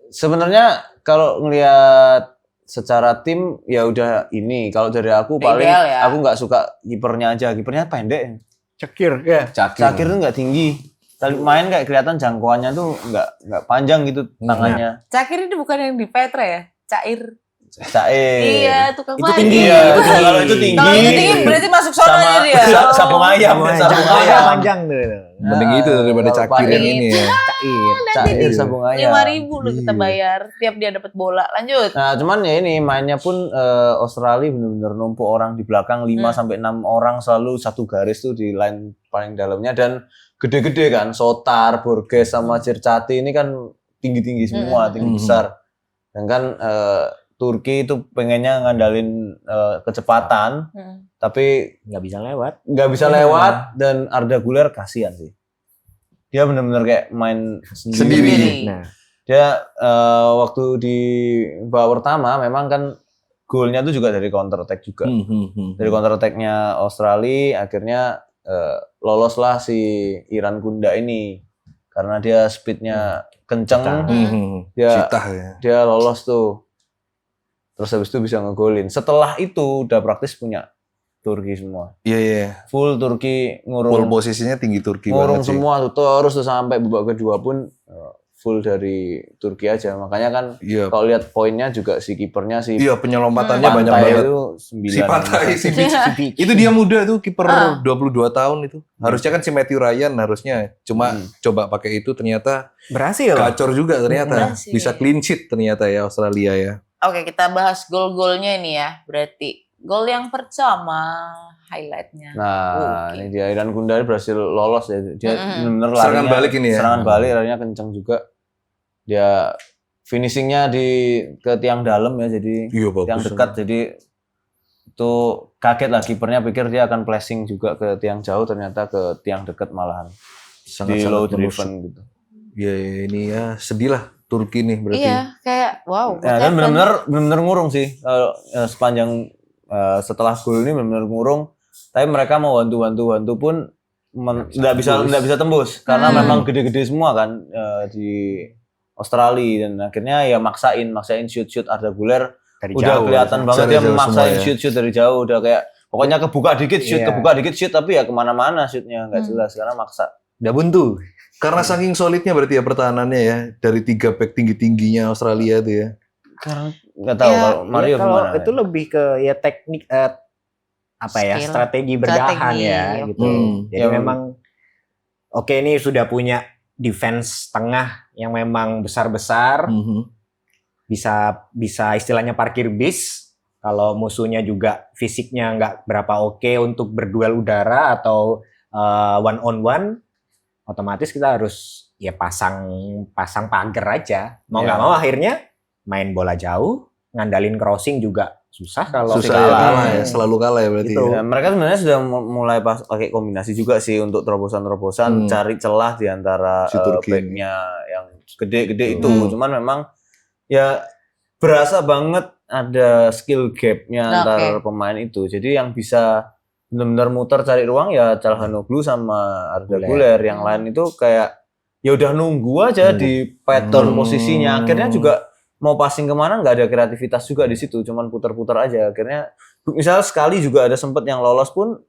sebenarnya kalau ngelihat secara tim ya udah ini. Kalau dari aku Udah paling ideal ya. aku nggak suka kipernya aja. Kipernya pendek. Cekir ya. Cakir tuh nggak tinggi. Tadi main kayak kelihatan jangkauannya tuh nggak panjang gitu tangannya. Cakir itu bukan yang di Petra ya? Cair. Cair. Iya, tukang Itu mandi. tinggi. Iya, kalau itu tinggi. Kalau itu tinggi berarti masuk sono sama aja dia. sabung ayam, sabung Jangkauannya ayam. panjang tuh. mending itu daripada kalau Cakir yang paling ini ya. Cair. Cair sabung ayam. 5.000 loh kita Iya. bayar tiap dia dapat bola. Lanjut. Nah, cuman ya ini mainnya pun Australia benar-benar numpuk orang di belakang 5 sampai 6 orang selalu satu garis tuh di line paling dalamnya dan gede-gede kan, Sotar, Borges sama Circati ini kan tinggi-tinggi semua, tinggi besar. Dan kan Turki itu pengennya ngandalin kecepatan, tapi Nggak bisa lewat. nggak bisa lewat dan Arda Güler kasihan sih. Dia benar-benar kayak main Sendiri. Nah, Dia waktu di babak pertama memang kan golnya tuh juga dari counter attack juga. Dari counter attack-nya Australia akhirnya loloslah si Iran Kunda ini karena dia speednya kenceng. Dia Citah ya. dia lolos tuh. Terus habis itu bisa ngegolin. Setelah itu udah praktis punya Turki semua. Iya. Full Turki Pole ngurung posisinya tinggi Turki ngurung banget sih. semua tuh terus tuh sampai babak kedua pun full dari Turki aja. Makanya kan Iya. kalau lihat poinnya juga si kipernya si Iya, penyelompatannya banyak Pantai banget. itu Si Pantai, si Beach. Beach. Itu dia muda tuh, kiper 22 tahun itu. Harusnya kan si Matthew Ryan harusnya. Cuma coba pakai itu ternyata Berhasil. gacor juga ternyata. Berhasil. Bisa clean sheet ternyata ya Australia ya. Oke, kita bahas gol-golnya ini ya. Berarti gol yang pertama highlightnya. Nah, Oke. ini dia Iran Gundari berhasil lolos ya. Dia benar Serangan balik ini ya. Serangan balik larinya kencang juga. Dia finishingnya ke tiang dalam ya, jadi Iya tiang bagus. dekat. Jadi itu kaget lah kipernya, pikir dia akan flashing juga ke tiang jauh, ternyata ke tiang dekat malahan. Di low driven gitu. Ya ini ya sedih lah Turki nih berarti. Iya, kayak wow. Ya, dan benar-benar ngurung sih. Kalau sepanjang setelah gol ini benar-benar ngurung. Tapi mereka mau bantu pun nggak bisa tembus karena memang gede-gede semua kan di Australia, dan akhirnya ya maksain shoot Arda Güler Dari udah jauh, kelihatan ya. banget Dari dia jauh maksain semua ya. shoot dari jauh, udah kayak pokoknya kebuka dikit shoot, tapi ya kemana-mana shootnya nggak jelas karena maksa. Udah buntu. Karena saking solidnya berarti ya pertahanannya ya, dari 3 back tinggi-tingginya Australia tuh ya. Karena nggak tahu Ya, kalau Mario kalau gimana. itu lebih ke ya teknik apa ya, Skill. strategi bertahan Strategi, ya oke. gitu. Jadi Ya, memang oke ini sudah punya defense tengah yang memang besar-besar, bisa istilahnya parkir bis. Kalau musuhnya juga fisiknya nggak berapa oke untuk berduel udara atau one on one, otomatis kita harus ya pasang pagar aja. Mau nggak Ya. mau akhirnya main bola jauh, ngandalin crossing juga susah kalau Susah ya, kalah ya, Hmm. selalu kalah ya berarti. Gitu. Ya. Ya, mereka sebenarnya sudah mulai pakai kombinasi juga sih untuk terobosan-terobosan, cari celah di antara Si Turki. backnya yang gede-gede itu. Hmm. Cuman memang ya berasa banget ada skill gapnya Nah, antar pemain itu. Jadi yang bisa benar-benar muter cari ruang ya Calhanoglu sama Arda Güler. Yang lain itu kayak ya udah nunggu aja di pattern posisinya. Akhirnya juga mau passing kemana nggak ada kreativitas juga di situ, cuman putar-putar aja. Akhirnya misal sekali juga ada sempet yang lolos pun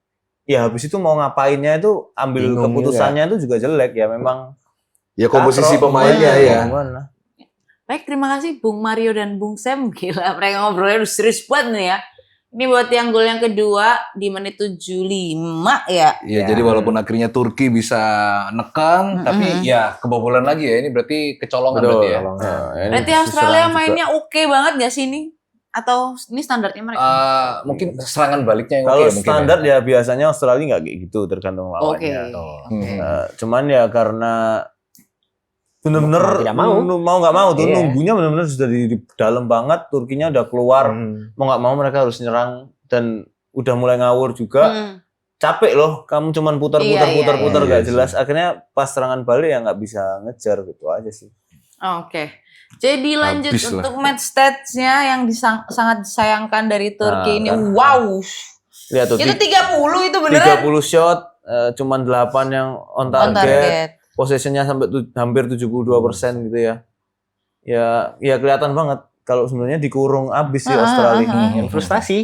ya habis itu mau ngapainnya itu ambil Bingung keputusannya itu juga jelek ya, memang Ya komposisi katrok, pemainnya gimana, ya. gimana. Baik, terima kasih Bung Mario dan Bung Sam. Gila, mereka ngobrolnya udah serius banget nih ya. Ini buat yang gol yang kedua di menit 75 ya. Ya, jadi walaupun akhirnya Turki bisa nekan, tapi ya kebobolan lagi ya. Ini berarti kecolongan Betul. berarti ya. Ini Berarti diserang Australia juga. mainnya oke banget gak sih ini? Atau ini standarnya mereka? Mungkin serangan baliknya yang Kalau oke mungkin standar ya. ya biasanya Australia nggak kayak gitu, tergantung Oke. lawannya. Hmm. Cuman ya karena bener-bener Mau tidak mau. mau nggak mau tuh Iya. nunggunya bener-bener sudah di dalam banget. Turkinya udah keluar, mau nggak mau mereka harus nyerang dan udah mulai ngawur juga. Capek loh, kamu cuman putar-putar Iya, putar-putar iya. nggak Iya jelas. Akhirnya pas serangan balik ya nggak bisa ngejar gitu aja sih. Oke. Jadi lanjut Habis lah. untuk match stats-nya yang sangat disayangkan dari Turki ini. Nah, kan. Wow. Lihat tuh, Itu 30 itu beneran 30 shot, cuman 8 yang on on target. target. Possession-nya sampai hampir 72% gitu ya. Ya kelihatan banget kalau sebenarnya dikurung abis sih Australia. Yang frustasi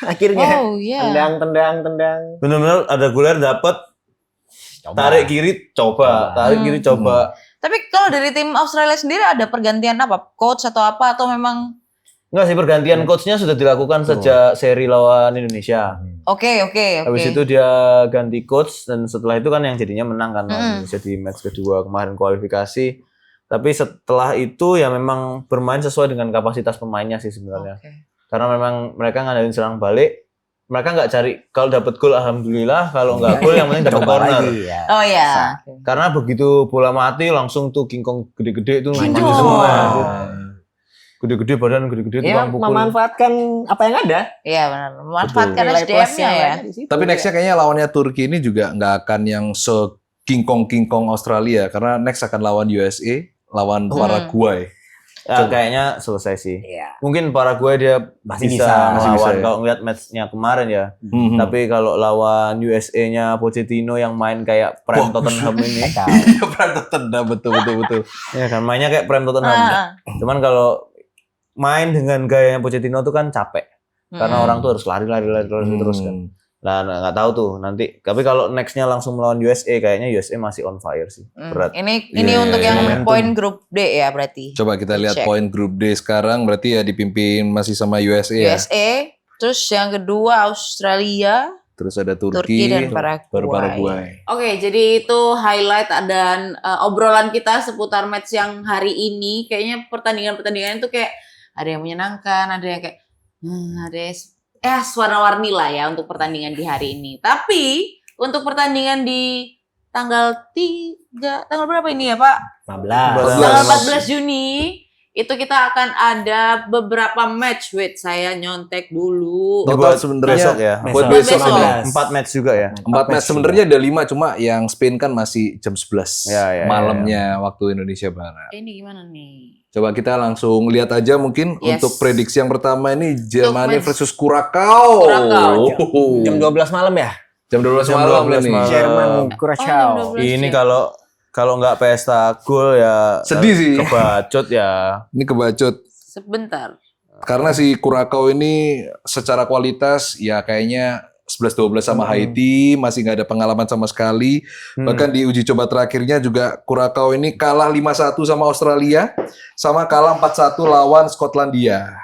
akhirnya Oh iya. tendang. Benar-benar ada Güler dapat tarik kiri coba, tarik kiri coba. Tapi kalau dari tim Australia sendiri ada pergantian apa? Coach atau apa? Atau memang Enggak sih, pergantian coachnya sudah dilakukan sejak seri lawan Indonesia. Oke. Habis itu dia ganti coach dan setelah itu kan yang jadinya menang kan lawan Indonesia di match kedua kemarin kualifikasi. Tapi setelah itu ya memang bermain sesuai dengan kapasitas pemainnya sih sebenarnya. Oke. Karena memang mereka ngadain serang balik. Mereka nggak cari kalau dapat gol alhamdulillah, kalau nggak gol yang penting dapat Coba corner. lagi ya. Oh ya. Karena begitu bola mati langsung tuh King Kong gede-gede itu King maju Kong. semua. Gede-gede badan gede-gede Ya, tukang pukul. memanfaatkan apa yang ada. Iya benar. Memanfaatkan Nilai SDM-nya plusnya ya. ada di situ. Tapi nextnya kayaknya lawannya Turki ini juga nggak akan yang King Kong Australia, karena next akan lawan USA, lawan Paraguay. Ya, kayaknya selesai sih. Iya. Mungkin Paraguay dia Masih bisa bisa, masih melawan bisa ya. kalau ngeliat match-nya kemarin ya. Mhm. Tapi kalau lawan USA-nya Pochettino yang main kayak Prime Bagus. Tottenham ini, Iya, pernah tendang betul. ya kan mainnya kayak Prime Tottenham. Ah. Cuman kalau main dengan gayanya Pochettino tuh kan capek. Karena orang tuh harus lari terus kan. Nah, nggak tahu tuh nanti. Tapi kalau nextnya langsung melawan USA, kayaknya USA masih on fire sih. Berat. Ini Iya, untuk iya, yang momentum. poin grup D ya berarti. Coba kita lihat Cek. poin grup D sekarang, berarti ya dipimpin masih sama USA ya. USA, terus yang kedua Australia, Terus ada Turki dan baru Paraguay. Oke, jadi itu highlight dan obrolan kita seputar match yang hari ini. Kayaknya pertandingan-pertandingan itu kayak ada yang menyenangkan, ada yang kayak ada yang warna-warni lah ya untuk pertandingan di hari ini. Tapi untuk pertandingan di tanggal berapa ini ya Pak? 15. Tanggal 14 Juni itu kita akan ada beberapa match. Wait, saya nyontek dulu. Total Buat sebenarnya besok ya. Buat Besok. besok Besok. ada 4 match juga ya. 4 match sebenarnya ada 5, cuma yang Spain kan masih jam 11 Ya, malamnya waktu Indonesia Barat. Ini gimana nih? Coba kita langsung lihat aja mungkin Yes. untuk prediksi yang pertama ini Jerman match. versus Curacao. Curacao. Jam 12 malam ya? Jam 12 Jam malam 12 ini. malam. Jerman Oh, Curacao. jam 12 Ini ya. kalau nggak pesta gol ya Sedih sih. Kebacut ya. Ini kebacut. Sebentar. Karena si Curacao ini secara kualitas ya kayaknya 11-12 sama Haiti, masih nggak ada pengalaman sama sekali. Bahkan di uji coba terakhirnya juga Curacao ini kalah 5-1 sama Australia, sama kalah 4-1 lawan Skotlandia.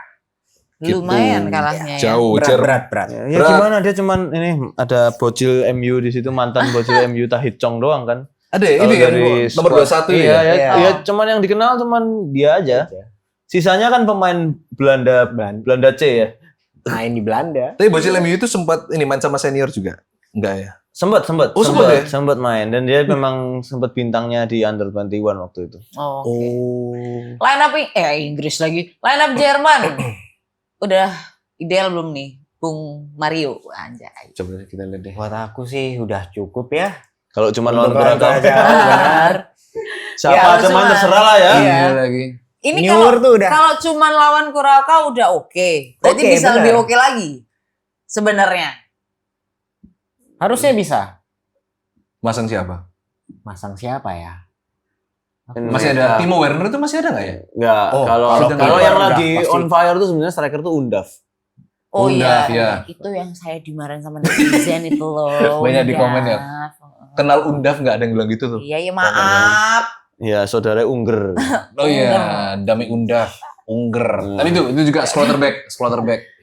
Gitu. Lumayan kalahnya ya. Jauh, Berat. Ya Berat. gimana dia cuman ini ada bocil MU di situ, mantan bocil MU Tahith Chong doang kan. Ada ya, Kalau ini kan dari nomor squad. 21 Iya, ya. ya, Iya. ya, cuman yang dikenal cuman dia aja. Sisanya kan pemain Belanda C ya. Main di Belanda. Tapi bocil MU itu sempat ini main sama senior juga? Enggak ya? Sempat Oh, sempat ya? sempat main dan dia memang sempat bintangnya di Under 21 waktu itu. Oh, oke. Oh. Line up Inggris lagi. Line up Jerman. Udah ideal belum nih? Bung Mario. Anjay. Coba kita lihat deh. Buat aku sih udah cukup ya. Kalau cuman lawan Untuk Curacao, benar. siapa Ya, aja main cuman- terserah lah ya. Iya. lagi. Ini Newer tuh udah. kalau cuman lawan Curacao udah oke. Berarti Oke, bisa benar. lebih oke lagi. Sebenarnya. Harusnya bisa. Masang siapa? Masang siapa ya? Masih ada Timo Werner itu masih ada nggak ya? Enggak, Oh, kalau sudah kalau nggak yang ada, lagi pasti. on fire tuh sebenarnya striker tuh Undaf. Oh Undaf, iya, ya. itu yang saya dimarahin sama netizen itu loh. Banyak di Undaf. komen ya. Kenal Undaf nggak ada yang bilang gitu tuh. Iya, ya maaf. Ya, saudara Unger. Oh iya, Dami Undaf, Unger. Tapi itu juga Slotterback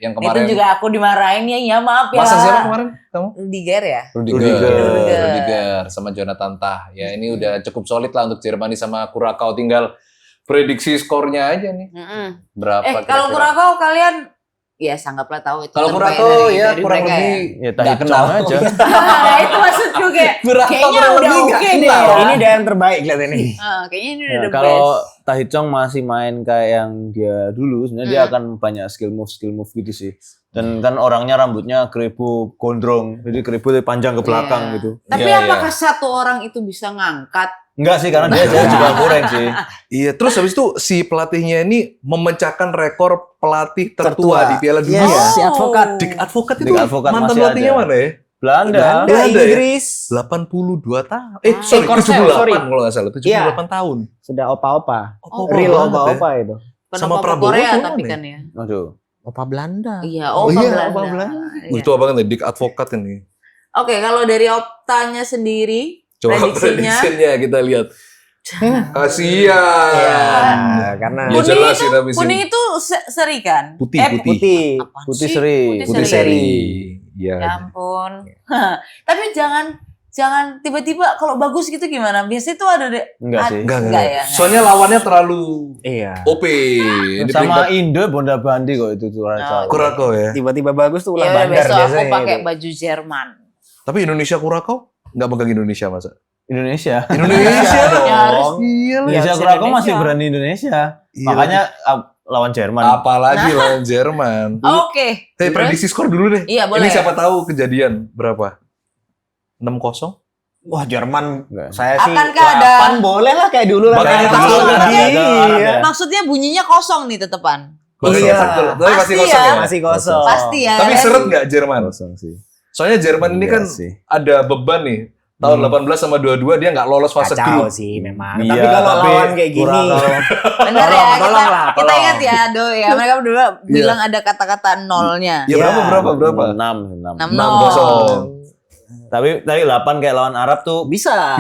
yang Itu kemarin. juga aku dimarahin ya maaf ya. Masang siapa kemarin? Kamu? Rudiger ya? Rudiger sama Jonathan Tah. Ya ini udah cukup solid lah untuk Jerman sama Curacao. Tinggal prediksi skornya aja nih. Berapa Kalau Curacao kalian ya sanggaplah tahu itu. Kalau terbaik Curacao dari ya kurang mereka lebih Ya, nggak Tahith kenal Chong aja. Nah, itu maksudku kayak Curacao kayaknya kurang udah lebih nggak oke deh kenal. ya. Ini dia yang terbaik lihat ini. Kayaknya ini udah Ya, the kalau best. Tahith Chong masih main kayak yang dia dulu, sebenarnya dia akan banyak skill move gitu sih. Dan kan orangnya rambutnya keribu gondrong, jadi keribu panjang ke belakang Iya. gitu. Tapi Iya, apakah satu orang itu bisa ngangkat? Enggak sih, karena dia juga kurang sih. Iya, terus habis itu si pelatihnya ini memecahkan rekor pelatih tertua Tertua. di Piala Dunia. Yes, si advokat. Dick Advokat itu Dick Advokat mantan masih pelatihnya ada. mana ya? Belanda. Belanda ya? Inggris. 82 tahun. Korsel, 78 sorry. kalau nggak salah. 78 tahun. Sudah opa-opa. Opa-opa Real banget ya. opa-opa itu. Sama Papa Prabowo Korea tuh tapi mana kan ya. Aduh. Opa Belanda. Iya, Oh Opa iya, Belanda. Opa Belanda. Iya. Tua banget nih, Dick Advokat ini. Oke, kalau dari Optanya sendiri, Coba prediksinya prediksinya kita lihat. Kasihan. Ya, karena Ya, kuning jelas itu, sih, tapi sih. kuning itu seri kan? Putih, putih. putih. Apaan Putih sih? seri. Putih seri. Ya. Ya ampun. Tapi jangan tiba-tiba kalau bagus gitu gimana? Biasanya tuh ada deh. Enggak sih. Enggak. Enggak ya. Soalnya lawannya terlalu Iya. OP. Di Sama peringkat Indo Bonda Bandi kok itu Curacao. Curacao ya. Tiba-tiba bagus tuh ulah Ya udah, bandar besok aku biasanya. pakai itu. baju Jerman. Tapi Indonesia Curacao nggak pegang Indonesia masa? Indonesia. Indonesia dong. dong. Ya, harus. Iya lah. Indonesia harus Curacao Indonesia. masih berani Indonesia. Iya Makanya lawan Jerman. Apalagi lawan Jerman. Oke. Hey, prediksi skor dulu deh. Iya, boleh. Ini siapa tahu kejadian berapa? 6-0? Wah, Jerman Enggak. saya sih Akankah ada- 8 boleh lah kayak dulu lah. Makanya Kayak itu dulu ada- tadi. ada- Iya. Maksudnya bunyinya kosong nih tetepan. Kosong. Iya. Tapi pasti Pasti kosong ya. ya. Masih kosong. Pasti ya. Tapi kan? seret nggak Jerman? Kosong sih. Soalnya Jerman ini Enggak kan sih. ada beban nih. tahun 18 sama 22 dia nggak lolos fase Kacau grup. sih memang. Iya, tapi kalau lawan kayak gini, kurang kalau- Bener ya, tolonglah, kita tolong. ingat ya, ya mereka berdua bilang ada kata-kata nolnya. Ya berapa? 6. 6-0. Tapi 8 kayak lawan Arab tuh bisa.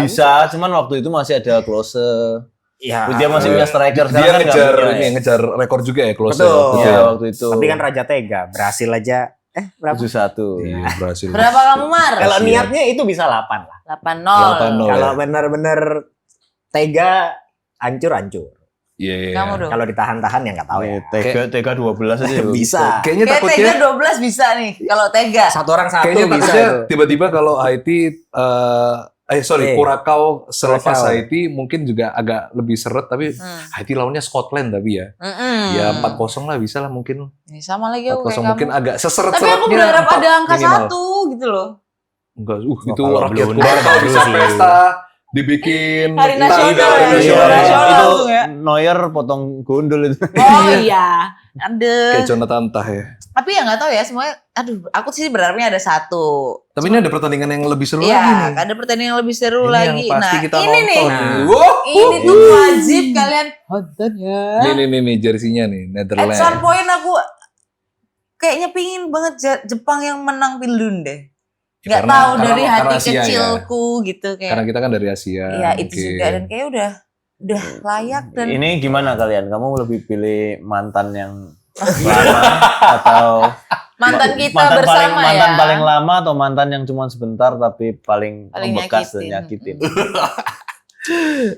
cuman waktu itu masih ada Klose. Ya. Dia masih punya striker Dia sekarang kan nggak ngejar punya, ini ya. ngejar rekor juga ya Klose. Betul. Iya, waktu itu. Tapi kan Raja Tega berhasil aja. Berapa? 7-1. Iya, berhasil. Berapa kamu, Mar? Kalau niatnya itu bisa 8 lah. 8-0. 8-0. Kalau ya. benar-benar Tega hancur-hancur. Iya. Kamu dong. Kalau ditahan-tahan ya nggak tahu ya. Tega 12 aja. Bisa. Kayaknya Kayak takutnya Tega 12 bisa nih, kalau Tega. Satu orang satu kayaknya bisa takutnya itu. tiba-tiba kalau Haiti Curacao selepas Curacao. Haiti mungkin juga agak lebih seret tapi Haiti lawannya Scotland tapi ya. Ya 4-0 lah bisa lah mungkin. Ini sama lagi aku 4-0 kayak mungkin kamu. agak seseret-seretnya. Tapi aku berharap 4 ada angka minimal. 1 gitu loh. Enggak, itu kalau rakyat blunder Curacao baru bisa sih. pesta, dibikin Hari nasional tanda ya, hari hari nasional. nasional. Itu langsung ya. Neuer potong gundul itu. Oh iya, ada. Kayak Jonathan Tah ya. Tapi ya nggak tahu ya semuanya. Aduh, aku sih berharapnya ada 1. Tapi ini ada pertandingan yang lebih seru lagi Iya, nih. ada pertandingan yang lebih seru Ini lagi. yang pasti Nah, kita ini nih. nonton. Nah. Wow. Ini tuh wajib kalian nonton ya. Nih jersey-nya nih At Netherlands. some point aku kayaknya pingin banget Jepang yang menang Piala deh. Nggak Karena- tahu karena- dari karena hati Asia ya. kecilku gitu kayak. Karena kita kan dari Asia. Iya itu Oke. juga dan kayak udah layak dan Ini gimana kalian? Kamu lebih pilih mantan yang lama atau mantan kita mantan bersama mantan ya. paling lama atau mantan yang cuma sebentar tapi paling Paling membekas dan nyakitin. nyakitin?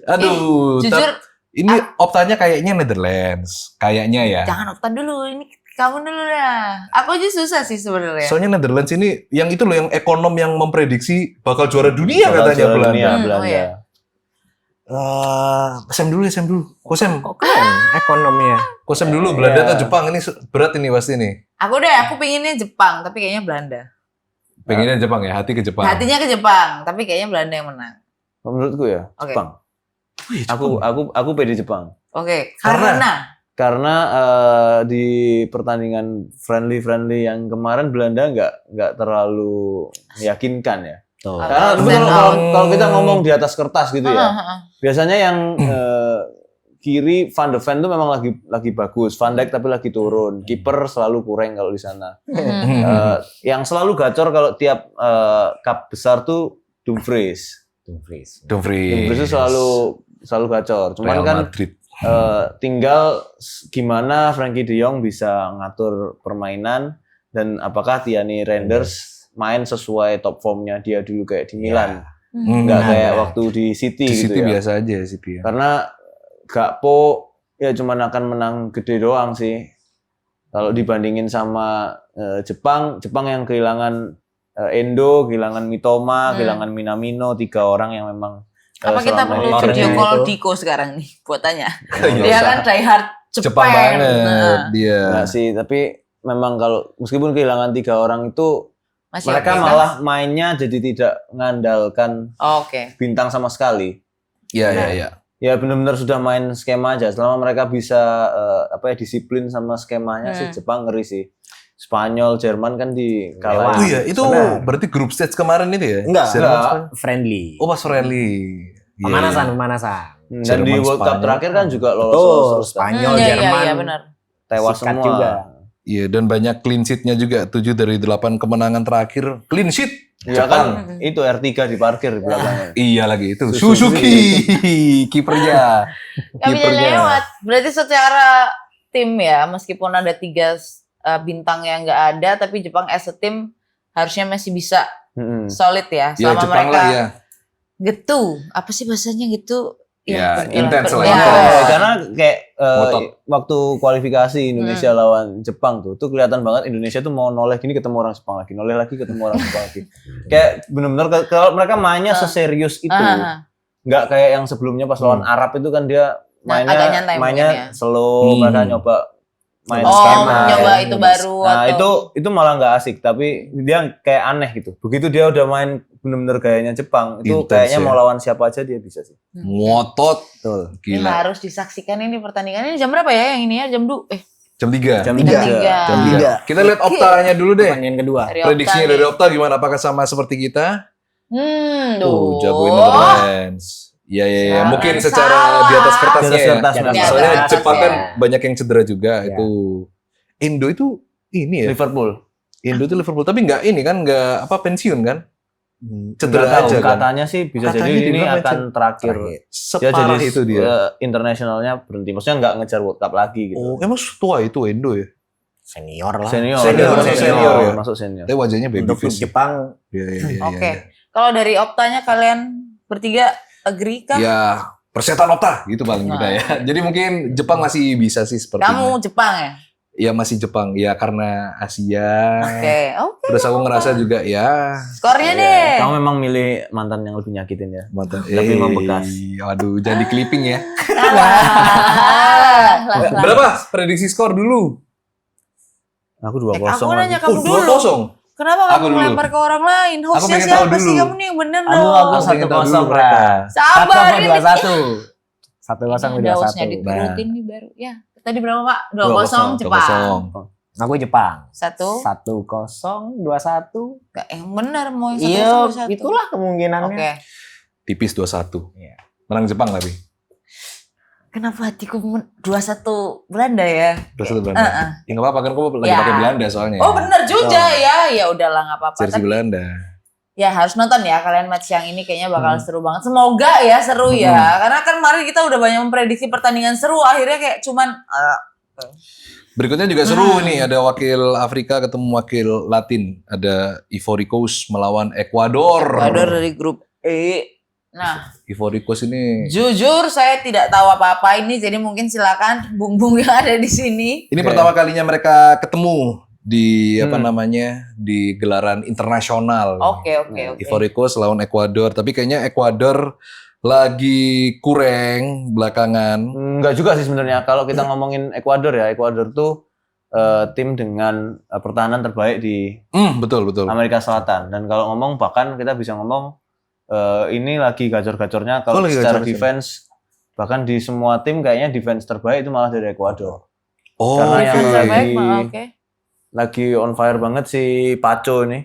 Aduh, Jujur ini optanya kayaknya Netherlands. Kayaknya ya. jangan Oktan dulu, ini kamu dulu dah. Aku aja susah sih sebenarnya. Soalnya Netherlands ini yang itu loh yang ekonom yang memprediksi bakal juara dunia Bakal katanya juara Belanda. dunia, Oh Belanda. iya. Sam dulu. Kok Sam? Kok keren ekonominya. Kok Sam dulu Belanda Iya. atau Jepang ini berat ini pasti nih. Aku pinginnya Jepang, tapi kayaknya Belanda. Pengennya Jepang ya, hati ke Jepang. Hatinya ke Jepang, tapi kayaknya Belanda yang menang. Menurutku ya, Oke. Jepang. Wih, Aku pede Jepang. Oke, Karena? Karena di pertandingan friendly yang kemarin Belanda nggak terlalu meyakinkan ya. Tuh. Karena Stand betul, out. kalau kita ngomong di atas kertas gitu ya, Heeh. biasanya yang kiri Van de Ven tuh memang lagi bagus, Van Dijk tapi lagi turun, kiper selalu kurang kalau di sana. Yang selalu gacor kalau tiap cup besar tuh Dumfries. Dumfries. Dumfries. Dumfries itu selalu gacor. Cuman Real kan Madrid. tinggal gimana Frankie De Jong bisa ngatur permainan dan apakah Thierry Reinders main sesuai top formnya dia dulu kayak di Milan, nggak kayak waktu di City Di gitu City ya. biasa aja City ya. Karena Gakpo ya cuman akan menang gede doang sih. Kalau dibandingin sama Jepang yang kehilangan Endo, kehilangan Mitoma, kehilangan Minamino, 3 orang yang memang Apa kita selama perlu ini orangnya video itu- call Diko sekarang nih buat tanya? Nggak Dia usah. kan diehard Jepang. Jepang banget Nah, dia. Nggak sih, tapi memang kalau meskipun kehilangan 3 orang itu masih mereka oke, kan? malah mainnya jadi tidak mengandalkan Oh, oke. bintang sama sekali. Iya. Ya benar-benar sudah main skema aja. Selama mereka bisa disiplin sama skemanya sih Jepang ngeri sih. Spanyol, Jerman kan di Oh kalah. iya, itu Benar. berarti grup stage kemarin itu ya? Enggak. Jerman, Enggak. Spanyol. Friendly. Oh pas friendly. Iya, Pemanasan. Dan Jerman, di World Cup Spanyol. terakhir kan juga Betul, lolos Spanyol, Iya, Jerman. iya, benar. tewas sikat semua. juga. Iya, dan banyak clean sheet-nya juga. 7 dari 8 kemenangan terakhir. Clean sheet. Iya kan, itu R3 diparkir di belakangnya. Iya lagi itu. Suzuki. Kipernya. Tapi jangan lewat. Berarti secara tim ya, meskipun ada 3 bintang yang nggak ada, tapi Jepang as a team harusnya masih bisa solid ya. Ya Selama Jepang mereka lah ya. getu. Apa sih bahasanya gitu? Ya, itulah. intens lah, Ya. intens. Karena kayak Ngotot. waktu kualifikasi Indonesia lawan Jepang tuh kelihatan banget Indonesia tuh mau noleh gini ketemu orang Jepang lagi, noleh lagi ketemu orang Jepang lagi. Kayak benar-benar kalau mereka mainnya seserius itu, nggak kayak yang sebelumnya pas lawan Arab itu kan dia mainnya agak nyantai mainnya mungkin ya. slow, mereka nyoba main Oh, skema. nyoba itu baru Nah, atau itu malah nggak asik, tapi dia kayak aneh gitu. Begitu dia udah main benar-benar gayanya Jepang, itu Intens kayaknya ya. mau lawan siapa aja dia bisa sih. Ngotot. Betul. ini Gila. harus disaksikan ini pertandingan ini jam berapa ya yang ini ya jam Jam 3. Jam Jam 3. tiga. Jam 3. Kita lihat Optanya dulu deh. Pertandingan kedua. dari Prediksinya Okta dari nih. Opta gimana? Apakah sama seperti kita? Tuh, jagoin Netherlands. Iya, iya, iya. Jangan Mungkin secara salah. di atas kertasnya Di atas ya. kertas, Di atas benar. Soalnya kertas, Jepang kan ya. banyak yang cedera juga Iya. itu. Indo itu ini ya. Liverpool. Indo itu Liverpool tapi nggak ini kan nggak apa pensiun kan? Cedera Nggak tahu, aja kan. katanya sih bisa Katanya jadi dia ini bilang akan terakhir. Dia Separah jadi itu dia. internasionalnya berhenti. Maksudnya nggak ngejar World Cup lagi gitu. Oh, emang tua itu Indo ya? Senior lah. Senior, Senior, masuk senior ya? masuk senior. Tapi wajahnya baby Untuk klub face. Jepang Iya, iya, iya. Oke. Kalau dari Optanya kalian bertiga agree kah? Ya, persetan Opta gitu paling kita ya. Jadi mungkin Jepang masih bisa sih sepertinya. Kamu Jepang ya? Ya masih Jepang. Ya karena Asia. Oke. Oke. Terus aku ngerasa juga ya Skornya deh. Kamu memang milih mantan yang lebih nyakitin ya. mantan. Tapi membekas. Aduh, jangan di clipping ya. Lah. Berapa prediksi skor dulu? Aku 2-0. Aku nanya lagi. kamu dulu. 2-0. Kenapa Aku kamu dulu. melempar ke orang lain? Aku Hostnya pengen tahu siapa sih? dulu. Kamu nih yang bener Aku dong. pengen tahu dulu 1-0 mereka. lah. Sabar ini. 1-0 Ada hostnya 2-1. diturutin nih baru. Ya. Tadi berapa Pak? 2-0 2-0, Jepang. Aku Jepang. 1. 1-0 2-1. Gak yang bener mau yang 1-0 Iya, 2-1. itulah kemungkinannya. Oke. Tipis 2-1. Iya. Menang Jepang tapi. Kenapa hatiku 2-1 Belanda ya? 2-1 Belanda. Ya nggak apa-apa kan kamu lagi Ya. pakai Belanda soalnya. Oh bener juga ya. Ya udahlah nggak apa-apa. Jersey Tapi Belanda. ya harus nonton ya kalian match yang ini kayaknya bakal seru banget. Semoga ya seru ya. Karena kan kemarin kita udah banyak memprediksi pertandingan seru. Akhirnya kayak cuman Berikutnya juga seru nih, ada wakil Afrika ketemu wakil Latin. Ada Ivory Coast melawan Ekuador. Ecuador dari grup E. Nah, Ivory Coast ini. jujur saya tidak tahu apa-apa ini, jadi mungkin silakan bung-bung yang ada di sini. Ini Oke. pertama kalinya mereka ketemu di apa namanya di gelaran internasional. Oke, oke, oke. Ivory Coast lawan Ekuador, tapi kayaknya Ekuador lagi kurang belakangan. Enggak juga sih sebenarnya. Kalau kita ngomongin Ekuador ya, Ekuador tuh tim dengan pertahanan terbaik di Betul betul. Amerika Selatan. Dan kalau ngomong bahkan kita bisa ngomong ini lagi gacor-gacornya kalau Oh, lagi secara gacor-gacornya. defense, bahkan di semua tim kayaknya defense terbaik itu malah dari Ekuador. Oh, Karena yang Defense lagi- terbaik, oke. Lagi on fire banget si Paco ini.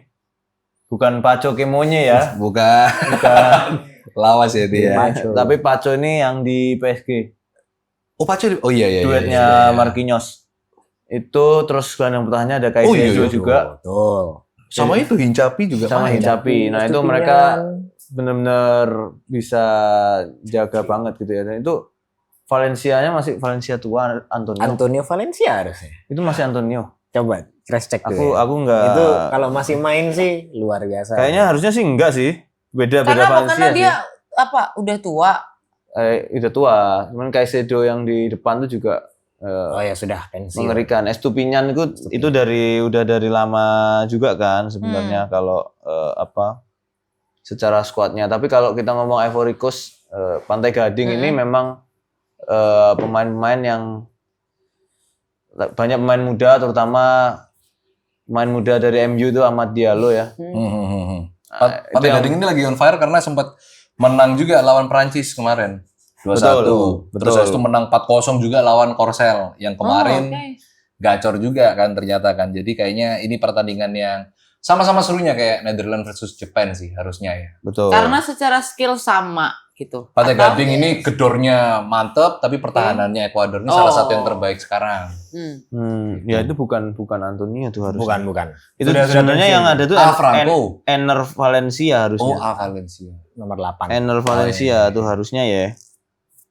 Bukan Paco Kemonye ya, bukan bukan. lawas ya dia. Paco. Tapi Paco ini yang di PSG. Oh Paco, oh iya iya. Duetnya iya. Marquinhos. Itu terus gelandang pertahannya ada Caicedo Oh, iya, iya. juga Betul. Sama itu Hincapi juga sama main. Hincapi. Nah, itu mereka benar-benar bisa jaga banget gitu ya. Dan itu Valencianya masih Valencia tua Antonio. Antonio Valencia harusnya. Itu masih Antonio. Coba cross check dulu. Aku nggak. Itu kalau masih main sih luar biasa. kayaknya harusnya sih enggak sih. Beda Karena apa? Valencia Karena sih. dia apa? Udah tua. Udah tua. Cuman Caicedo yang di depan tuh juga oh ya sudah pensiun. mengerikan. Estupinian itu udah dari lama juga kan sebenarnya kalau secara skuadnya. Tapi kalau kita ngomong Ivory Coast, Pantai Gading ini memang pemain-pemain yang banyak pemain muda, terutama pemain muda dari MU itu Amad Diallo ya. Pantai Gading ini lagi on fire karena sempat menang juga lawan Prancis kemarin. 2-1. Betul. Terus habis itu menang 4-0 juga lawan Korsel yang kemarin Oh, oke. gacor juga kan ternyata kan. Jadi kayaknya ini pertandingan yang sama-sama serunya kayak Netherlands versus Japan sih harusnya ya. Betul. Karena secara skill sama gitu. Pantai Atau- Gading ini gedornya mantep tapi pertahanannya Ekuador ini salah satu yang terbaik sekarang. Ya itu bukan Antonio tuh harusnya. Bukan. Itu Sudah sebenarnya pensiun. yang ada tuh Franco. Ener Valencia harusnya. Oh, Valencia. Nomor 8. Ener Valencia tuh harusnya ya.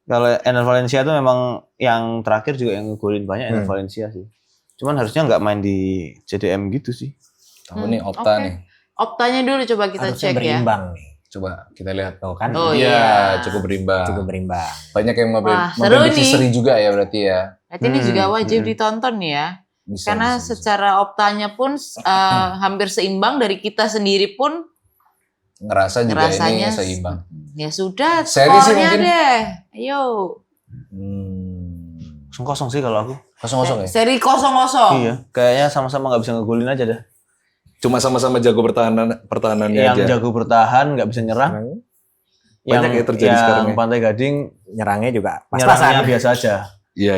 Kalau Ener Valencia tuh memang yang terakhir juga yang ngegolin banyak Ener Valencia sih. Cuman harusnya nggak main di CDM gitu sih. Tahu nih Opta oke. nih. Optanya dulu coba kita Harusnya cek ya. berimbang nih. Coba kita lihat. Tuh kan. Oh, Iya, iya. cukup berimbang. Cukup berimbang. Banyak yang Wah, seru memprediksi nih. seri juga ya berarti ya. Berarti ini juga wajib ditonton ya. Bisa, Karena bisa. secara optanya pun hampir seimbang, dari kita sendiri pun Ngerasa juga ngerasanya ini seimbang. ya sudah, Seri sih skornya mungkin. deh. Ayo. Kosong sih kalau aku. 0-0 ya? Seri 0-0. Iya. Kayaknya sama-sama nggak bisa ngegolin aja dah. Cuma sama-sama jago pertahanannya Yang aja. jago bertahan nggak bisa nyerang. Banyak yang terjadi sekarang ya. Pantai Gading Nyerangnya juga nyerangnya pas-pasan. biasa aja. Iya.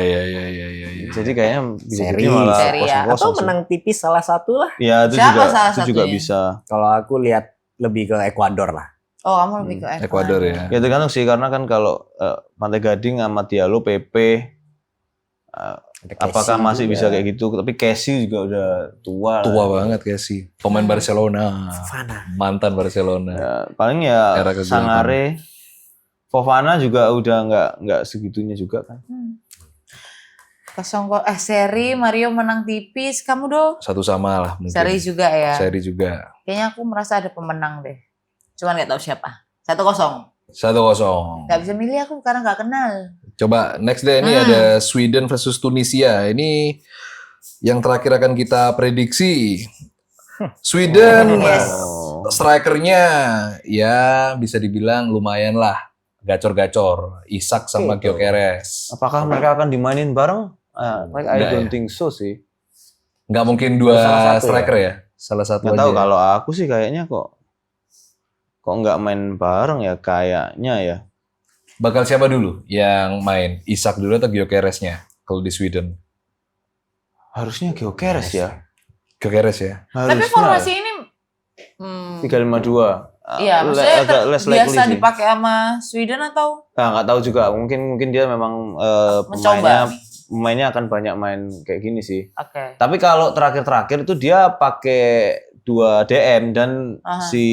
Jadi kayaknya bisa Seri. jadi malah Seri ya. kosong-kosong Atau sih. menang tipis salah satu lah. Ya itu Siapa juga salah itu juga satunya? bisa. Kalau aku lihat lebih ke Ekuador lah. Oh, kamu lebih ke Ekuador ya. Ya tergantung sih, karena kan kalau Pantai Gading sama Diallo, PP, Ada apakah Casey masih juga. bisa kayak gitu? Tapi Casey juga udah tua. Tua lah. banget kayak sih. Pemain Barcelona. Fofana. Mantan Barcelona. Ya, paling ya Era kegelapan. Sangare, Fofana juga udah nggak segitunya juga kan. Seri Mario menang tipis. Kamu Do? Satu sama lah mungkin. Seri juga ya. Seri juga. Kayaknya aku merasa ada pemenang deh. Cuman nggak tahu siapa. 1-0. 1-0. Nggak bisa milih aku karena nggak kenal. Coba next deh, ini ada Sweden versus Tunisia. Ini yang terakhir akan kita prediksi. Sweden, Yes. strikernya ya bisa dibilang lumayan lah. Gacor-gacor. Isak sama Gyökeres. Apakah mereka akan dimainin bareng? I Nggak don't ya. think so sih. Nggak mungkin Salah dua satu striker ya? Salah satu Nggak aja. tahu, kalau aku sih kayaknya kok nggak main bareng ya kayaknya ya. Bakal siapa dulu yang main? Isak dulu atau Gyökeresnya kalau di Sweden? Harusnya Gyökeres ya. Gyökeres ya? Tapi Harusnya. formasi ini 352. iya, maksudnya agak less likely biasa sih. dipakai sama Sweden atau Nah, nggak tahu juga. Mungkin dia memang mencoba? pemainnya akan banyak main kayak gini sih. Oke. Tapi kalau terakhir-terakhir itu dia pakai 2 DM dan si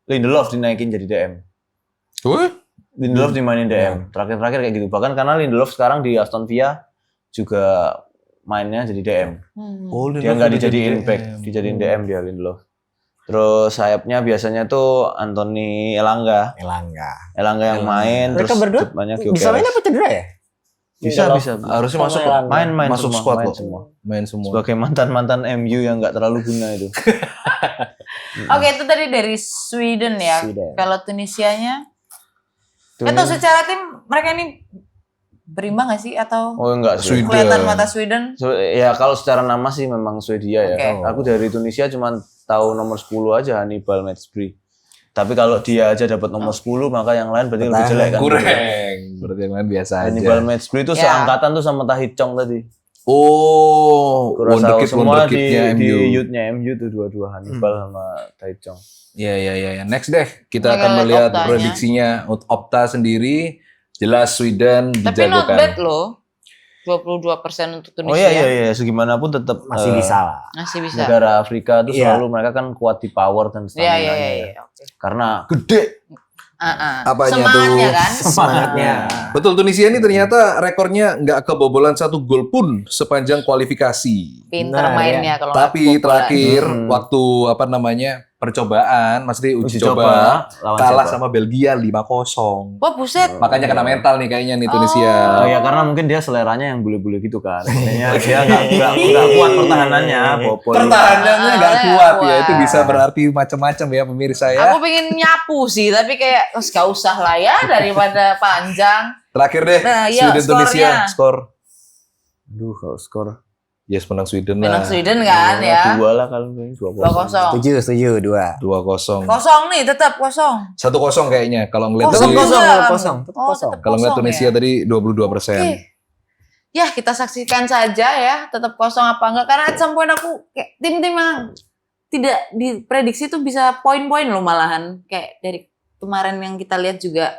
Lindelof dinaikin jadi DM. Lindelof dimainin DM. Terakhir-terakhir kayak gitu. Bahkan karena Lindelof sekarang di Aston Villa juga mainnya jadi DM. Dia nggak dijadiin back, dijadiin DM dia Lindelof. Terus sayapnya biasanya tuh Anthony Elanga yang main. Mereka terus berdua depannya bisa main Gyökeres. apa cedera ya? Bisa. Harusnya Sama masuk Elanga. Main masuk semua, squad main loh. semua. Main semua. Sebagai mantan MU yang nggak terlalu guna itu. Oke, itu tadi dari Sweden ya. Sweden. Kalau Tunisianya, atau secara tim mereka ini berimbang nggak sih atau Oh enggak sih. Sweden. kelihatan mata Sweden? Ya kalau secara nama sih memang Swedia ya. Oke. Aku dari Tunisia cuma tahu nomor 10 aja, Hannibal Mejbri. Tapi kalau dia aja dapat nomor 10, maka yang lain berarti lebih jelek kan. Kurang. Berarti yang lain biasa aja. Hannibal Mejbri itu Ya. seangkatan tuh sama Tahith Chong tadi. Oh, Kurasa semua di wonderkidnya MU. youth-nya MU tuh dua-dua Hannibal sama Tahith Chong. Ya. Next deh, kita Mereka akan lihat melihat Optanya. prediksinya Opta sendiri. Jelas Sweden Tapi not dijagokan. bad loh. 22% untuk Oh Tunisia. iya, segimanapun tetap Masih bisa lah. Masih bisa. negara Afrika tuh Iya. selalu mereka kan kuat di power dan Iya, stamina iya. Oke. Karena gede. Apanya Semangatnya tuh? kan? Semangatnya. Betul, Tunisia ini ternyata rekornya nggak kebobolan 1 gol pun sepanjang kualifikasi. Pinter Nah, mainnya kalau nggak Tapi kebobolan. terakhir Hmm. waktu percobaan, maksudnya uji Uji coba, lawan kalah siapa? sama Belgia 5-0. Wah buset. Makanya kena mental nih kayaknya nih Oh. Tunisia. Oh ya karena mungkin dia seleranya yang bule-bule gitu kan. Kayaknya dia nggak kuat pertahanannya, bobol. Pertahanannya nggak Ah, kuat nggak ya, itu kuat. bisa berarti macam-macam ya pemirsa ya. Aku pengen nyapu sih, tapi kayak gak usah lah ya daripada panjang. Terakhir deh, Nah, iya, Sweden Tunisia skornya. skor. Aduh, kalau skor Yes, menang Sweden Menang lah. Sweden kan ya. 2 lah kalau ini 2-0. 2-0. Setuju 2. 2-0. Kosong nih, tetap kosong. 1-0 kayaknya kalau ngeliat Kosong tadi. juga. kosong. Oh, tetap Kalau ngeliat kosong Tunisia ya. tadi 22%. Oke. Ya, kita saksikan saja ya, tetap kosong apa enggak. Karena at some point aku kayak tim-tim yang tidak diprediksi tuh bisa poin-poin loh malahan. Kayak dari kemarin yang kita lihat juga.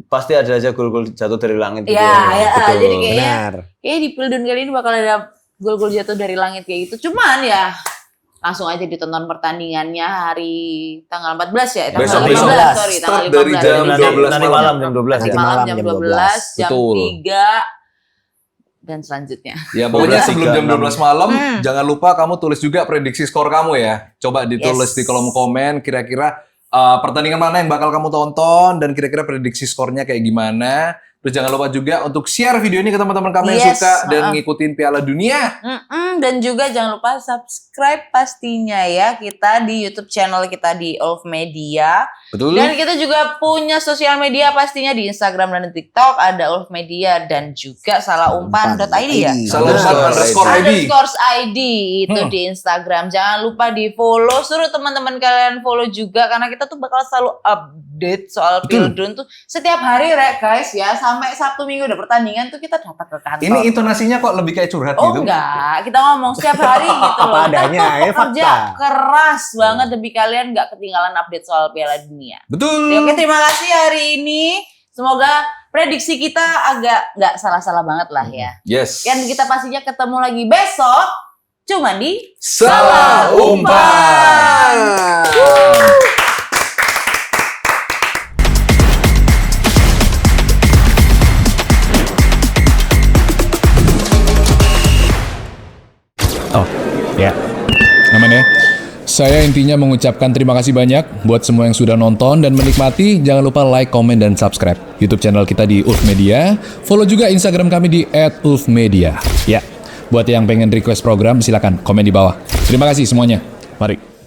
Pasti ada aja gol-gol jatuh dari langit gitu Ya, ya, betul. jadi kayaknya Benar. di Pildun kali ini bakal ada gol-gol jatuh dari langit kayak gitu. Cuman ya langsung aja ditonton pertandingannya hari tanggal 14 ya. Tanggal Besok, 15, besok. sorry, Start tanggal 15. dari jam Nanti 12 nanti malam jam 12 Nanti ya. malam Malam jam jam 12, jam Betul. 3 dan selanjutnya. Ya pokoknya 12, sebelum jam 12 malam Hmm. jangan lupa kamu tulis juga prediksi skor kamu ya. Coba ditulis Yes. di kolom komen kira-kira pertandingan mana yang bakal kamu tonton dan kira-kira prediksi skornya kayak gimana. Terus jangan lupa juga untuk share video ini ke teman-teman kamu yang Yes, suka dan maaf. ngikutin Piala Dunia. Dan juga jangan lupa subscribe pastinya ya kita di YouTube channel kita di Ulf Media. Betul? Dan kita juga punya sosial media pastinya di Instagram dan di TikTok ada Ulf Media dan juga salaumpan.id ya. Salaumpan_id. _ID itu di Instagram. Jangan lupa di follow, suruh teman-teman kalian follow juga karena kita tuh bakal selalu update update soal Pildun tuh setiap hari guys ya, sampai Sabtu Minggu udah pertandingan tuh kita datang ke kantor. Ini intonasinya kok lebih kayak curhat Oh gitu? enggak, kita ngomong setiap hari gitu loh. Apa adanya, Kita tuh fakta. kerja keras banget demi kalian nggak ketinggalan update soal Piala Dunia. Betul. Oke, terima kasih hari ini. Semoga prediksi kita agak nggak salah-salah banget lah ya. Yes. Dan kita pastinya ketemu lagi besok cuma di Salah Umpan. Ya. Aman ya. Saya intinya mengucapkan terima kasih banyak buat semua yang sudah nonton dan menikmati. Jangan lupa like, komen, dan subscribe YouTube channel kita di Ulf Media. Follow juga Instagram kami di @ulfmedia. Ya, buat yang pengen request program silakan komen di bawah. Terima kasih semuanya. Mari.